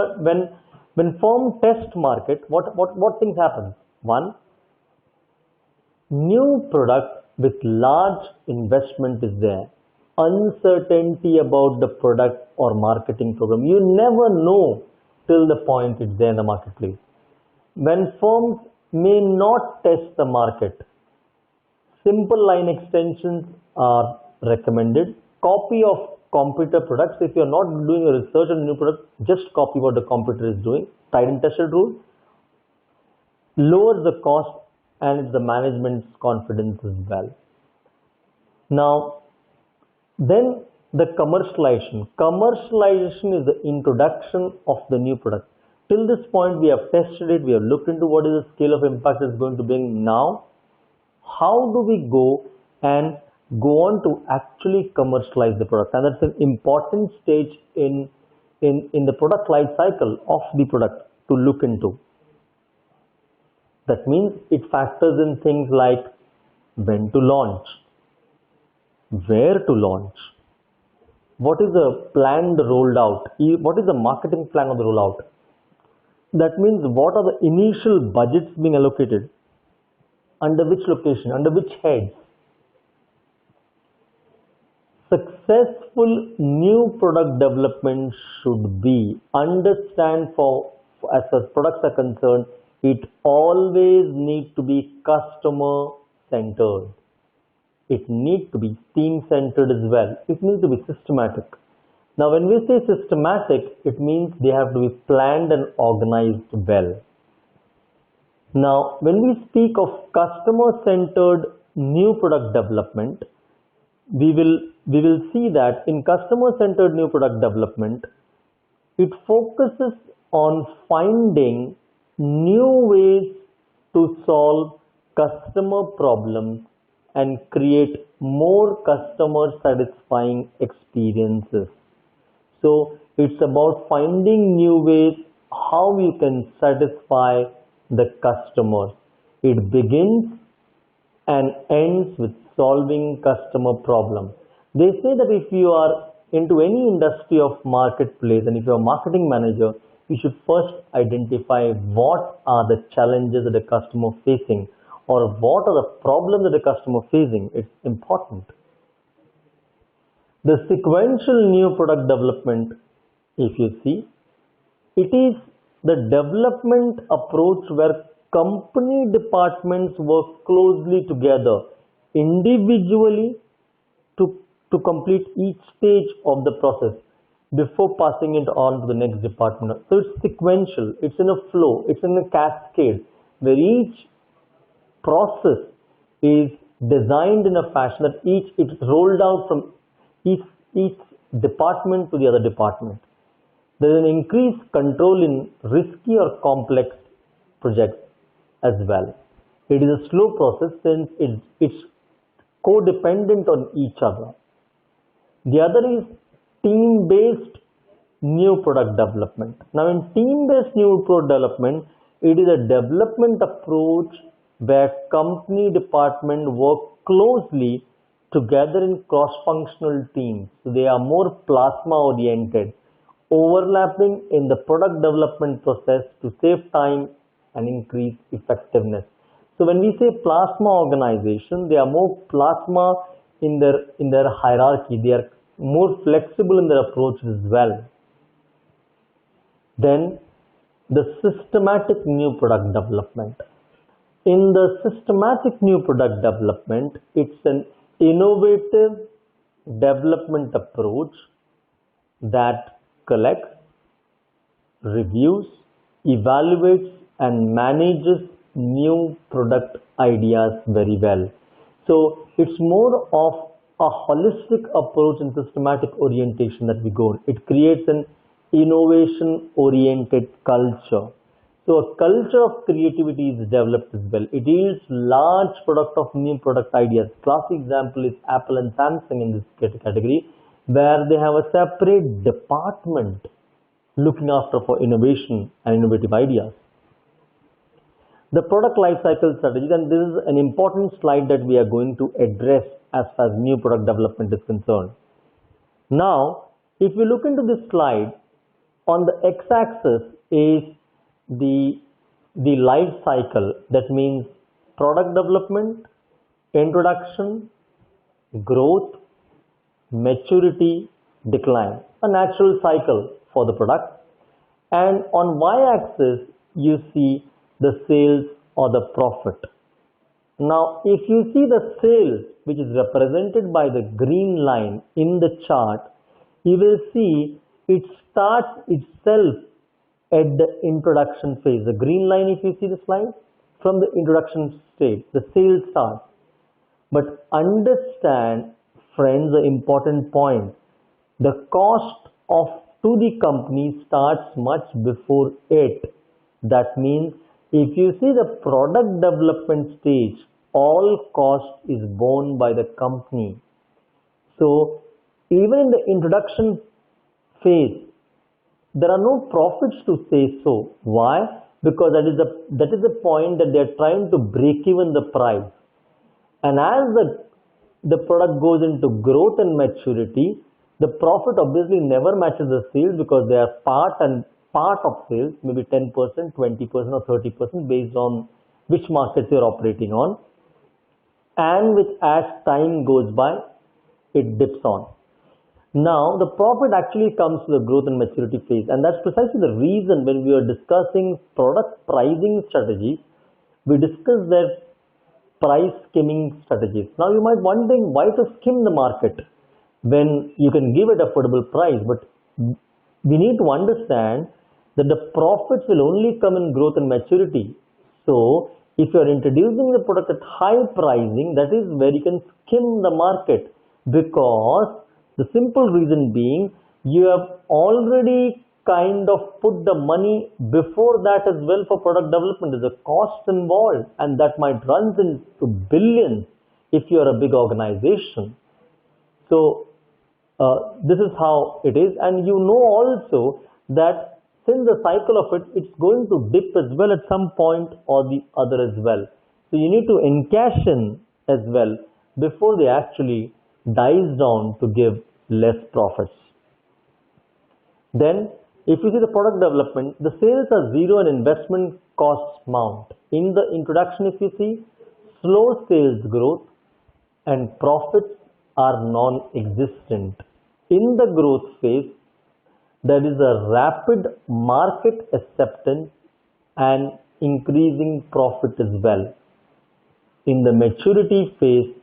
firm test market, what things happen? One, new product with large investment is there. Uncertainty about the product or marketing program. You never know till the point it's there in the marketplace. When firms may not test the market, simple line extensions are recommended. Copy of competitor products. If you're not doing a research on a new product, just copy what the competitor is doing. Tried and tested rule. Lowers the cost and it's the management's confidence as well. Now, then the commercialization. Commercialization is the introduction of the new product. Till this point, we have tested it, we have looked into what is the scale of impact it's going to bring. Now, how do we go and go on to actually commercialize the product? And that's an important stage in the product life cycle of the product to look into. That means it factors in things like when to launch, where to launch, what is the planned rolled out, what is the marketing plan of the rollout. That means what are the initial budgets being allocated, under which location, under which heads. Successful new product development should be understand as far as products are concerned, it always needs to be customer centered. It needs to be team centered as well. It needs to be systematic. Now, when we say systematic, it means they have to be planned and organized well. Now, when we speak of customer centered new product development, we will see that in customer centered new product development, it focuses on finding new ways to solve customer problems and create more customer satisfying experiences. So it's about finding new ways how you can satisfy the customers. It begins and ends with solving customer problems. They say that if you are into any industry of marketplace and if you're a marketing manager, you should first identify what are the challenges that the customer facing or what are the problems that the customer facing. It's important. The sequential new product development, if you see, it is the development approach where company departments work closely together individually to complete each stage of the process before passing it on to the next department. So it's sequential, it's in a flow, it's in a cascade where each process is designed in a fashion that it's rolled out from each department to the other department. There is an increased control in risky or complex projects as well. It is a slow process since it's codependent on each other. The other is team-based new product development. Now in team-based new product development, it is a development approach where company department work closely together in cross-functional teams. So they are more plasma-oriented, overlapping in the product development process to save time and increase effectiveness. So when we say plasma organization, they are more plasma in their hierarchy. They are more flexible in their approach as well. Then the systematic new product development. In the systematic new product development, it's an innovative development approach that collects, reviews, evaluates, and manages new product ideas very well. So it's more of a holistic approach and systematic orientation that we go on. It creates an innovation oriented culture. So a culture of creativity is developed as well. It yields large product of new product ideas. Classic example is Apple and Samsung in this category, where they have a separate department looking after for innovation and innovative ideas. The product lifecycle strategies, and this is an important slide that we are going to address as far as new product development is concerned. Now, if you look into this slide, on the x-axis is the life cycle. That means product development, introduction, growth, maturity, decline, a natural cycle for the product. And on y-axis, you see the sales or the profit. Now, if you see the sales, which is represented by the green line in the chart, you will see it starts itself at the introduction phase. The green line, if you see the slide, from the introduction stage, the sales starts. But understand, friends, the important point, the cost to the company starts much before it. That means if you see the product development stage, all cost is borne by the company. So even in the introduction phase, there are no profits to say so. Why? Because that is the point that they are trying to break even the price. And as the product goes into growth and maturity, the profit obviously never matches the sales because they are part of sales, maybe 10%, 20% or 30% based on which markets you're operating on. And as time goes by, it dips on. Now, the profit actually comes to the growth and maturity phase, and that's precisely the reason when we are discussing product pricing strategies, we discuss their price skimming strategies. Now, you might be wondering why to skim the market when you can give it affordable price, but we need to understand that the profits will only come in growth and maturity. So, if you are introducing the product at high pricing, that is where you can skim the market, because the simple reason being you have already kind of put the money before that as well for product development. There's a cost involved, and that might run into billions if you are a big organization. So this is how it is, and you know also that since the cycle of it's going to dip as well at some point or the other as well. So you need to encash in as well before they actually dies down to give less profits. Then, if you see the product development, the sales are zero and investment costs mount. In the introduction, if you see, slow sales growth and profits are non-existent. In the growth phase, there is a rapid market acceptance and increasing profit as well. In the maturity phase,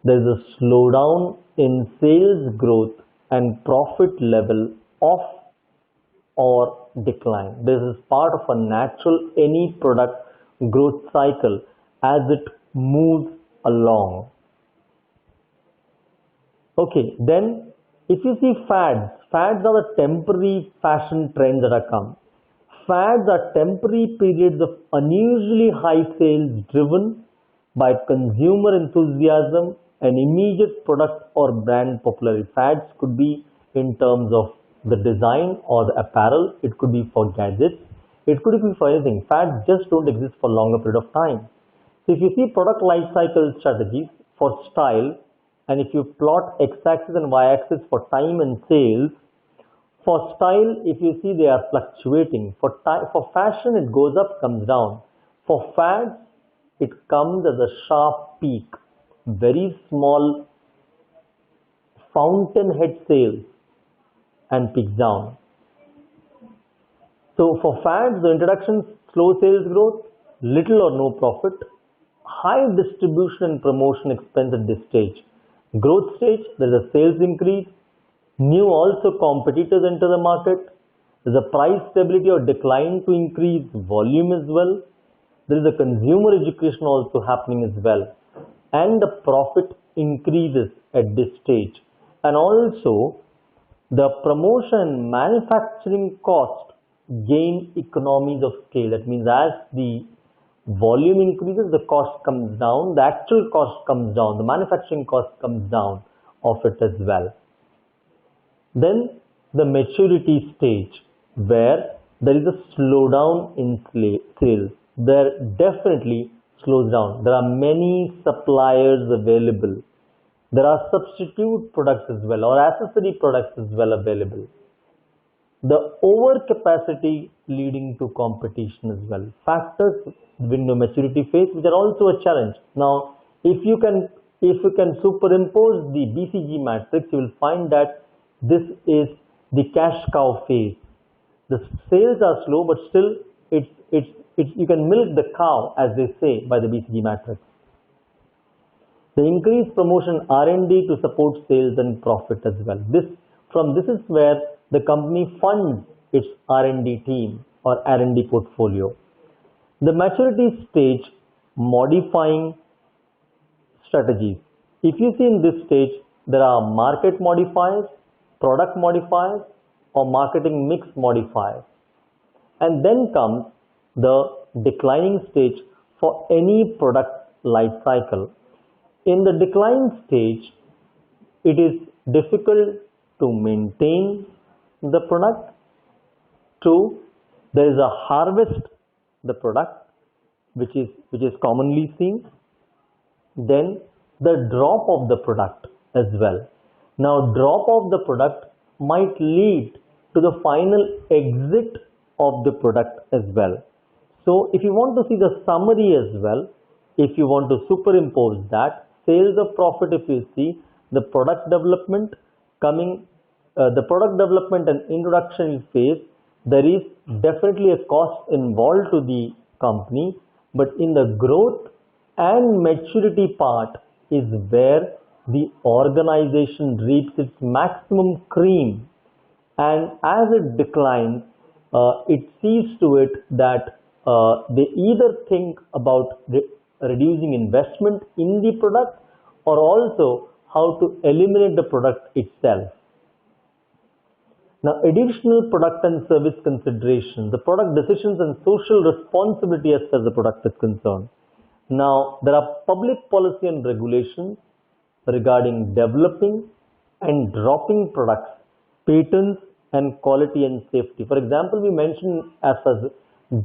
there is a slowdown in sales growth and profit level off or decline. This is part of a natural any product growth cycle as it moves along. Okay, then if you see fads are the temporary fashion trends that are come. Fads are temporary periods of unusually high sales driven by consumer enthusiasm and immediate product or brand popularity. Fads could be in terms of the design or the apparel. It could be for gadgets. It could be for anything. Fads just don't exist for longer period of time. So if you see product life cycle strategies for style, and if you plot x-axis and y-axis for time and sales, for style, if you see they are fluctuating. For fashion, it goes up, comes down. For fads, it comes as a sharp peak. Very small fountainhead sales and peaks down. So for fads, the introduction, slow sales growth, little or no profit, high distribution and promotion expense at this stage. Growth stage, there is a sales increase. New also competitors enter the market. There is a price stability or decline to increase volume as well. There is a consumer education also happening as well. And the profit increases at this stage. And also the promotion manufacturing cost gain economies of scale. That means as the volume increases, the cost comes down, the actual cost comes down, the manufacturing cost comes down of it as well. Then the maturity stage, where there is a slowdown in sales. There definitely slows down. There are many suppliers available. There are substitute products as well, or accessory products as well available. The overcapacity leading to competition as well. Factors window maturity phase, which are also a challenge. Now, if you can superimpose the BCG matrix, you will find that this is the cash cow phase. The sales are slow, but still you can milk the cow, as they say, by the BCG matrix. The increased promotion R&D to support sales and profit as well. This is where the company funds its R&D team or R&D portfolio. The maturity stage, modifying strategies. If you see in this stage, there are market modifiers, product modifiers, or marketing mix modifiers. And then comes the declining stage for any product life cycle. In the decline stage, it is difficult to maintain the product. 2, there is a harvest the product, which is commonly seen. Then the drop of the product as well. Now, drop of the product might lead to the final exit of the product as well. So, if you want to see the summary as well, if you want to superimpose that, sales of profit, if you see the product development and introduction phase, there is definitely a cost involved to the company, but in the growth and maturity part is where the organization reaps its maximum cream, and as it declines, it sees to it that they either think about reducing investment in the product or also how to eliminate the product itself. Now, additional product and service considerations, the product decisions and social responsibility as far as the product is concerned. Now, there are public policy and regulations regarding developing and dropping products, patents, and quality and safety. For example, we mentioned as far as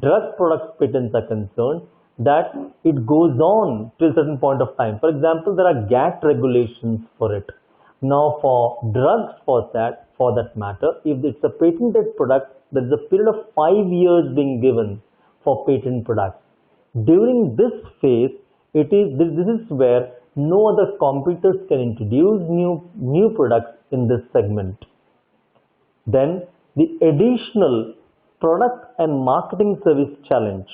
drug products patents are concerned, that it goes on till a certain point of time. For example, there are GATT regulations for it. Now, for drugs, for that matter, if it's a patented product, there is a period of 5 years being given for patent products. During this phase, this is where no other competitors can introduce new products in this segment. Then the additional product and marketing service challenge.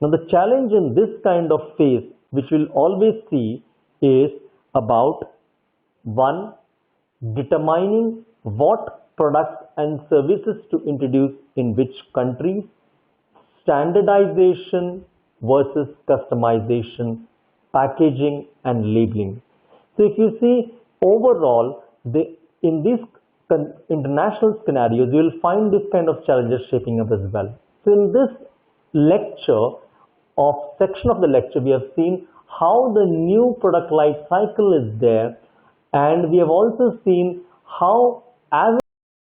Now, the challenge in this kind of phase, which we'll always see, is about 1, determining what products and services to introduce in which countries, standardization versus customization, packaging and labeling. So, if you see overall, in these international scenarios, you will find this kind of challenges shaping up as well. So, in this section of the lecture, we have seen how the new product life cycle is there, and we have also seen how as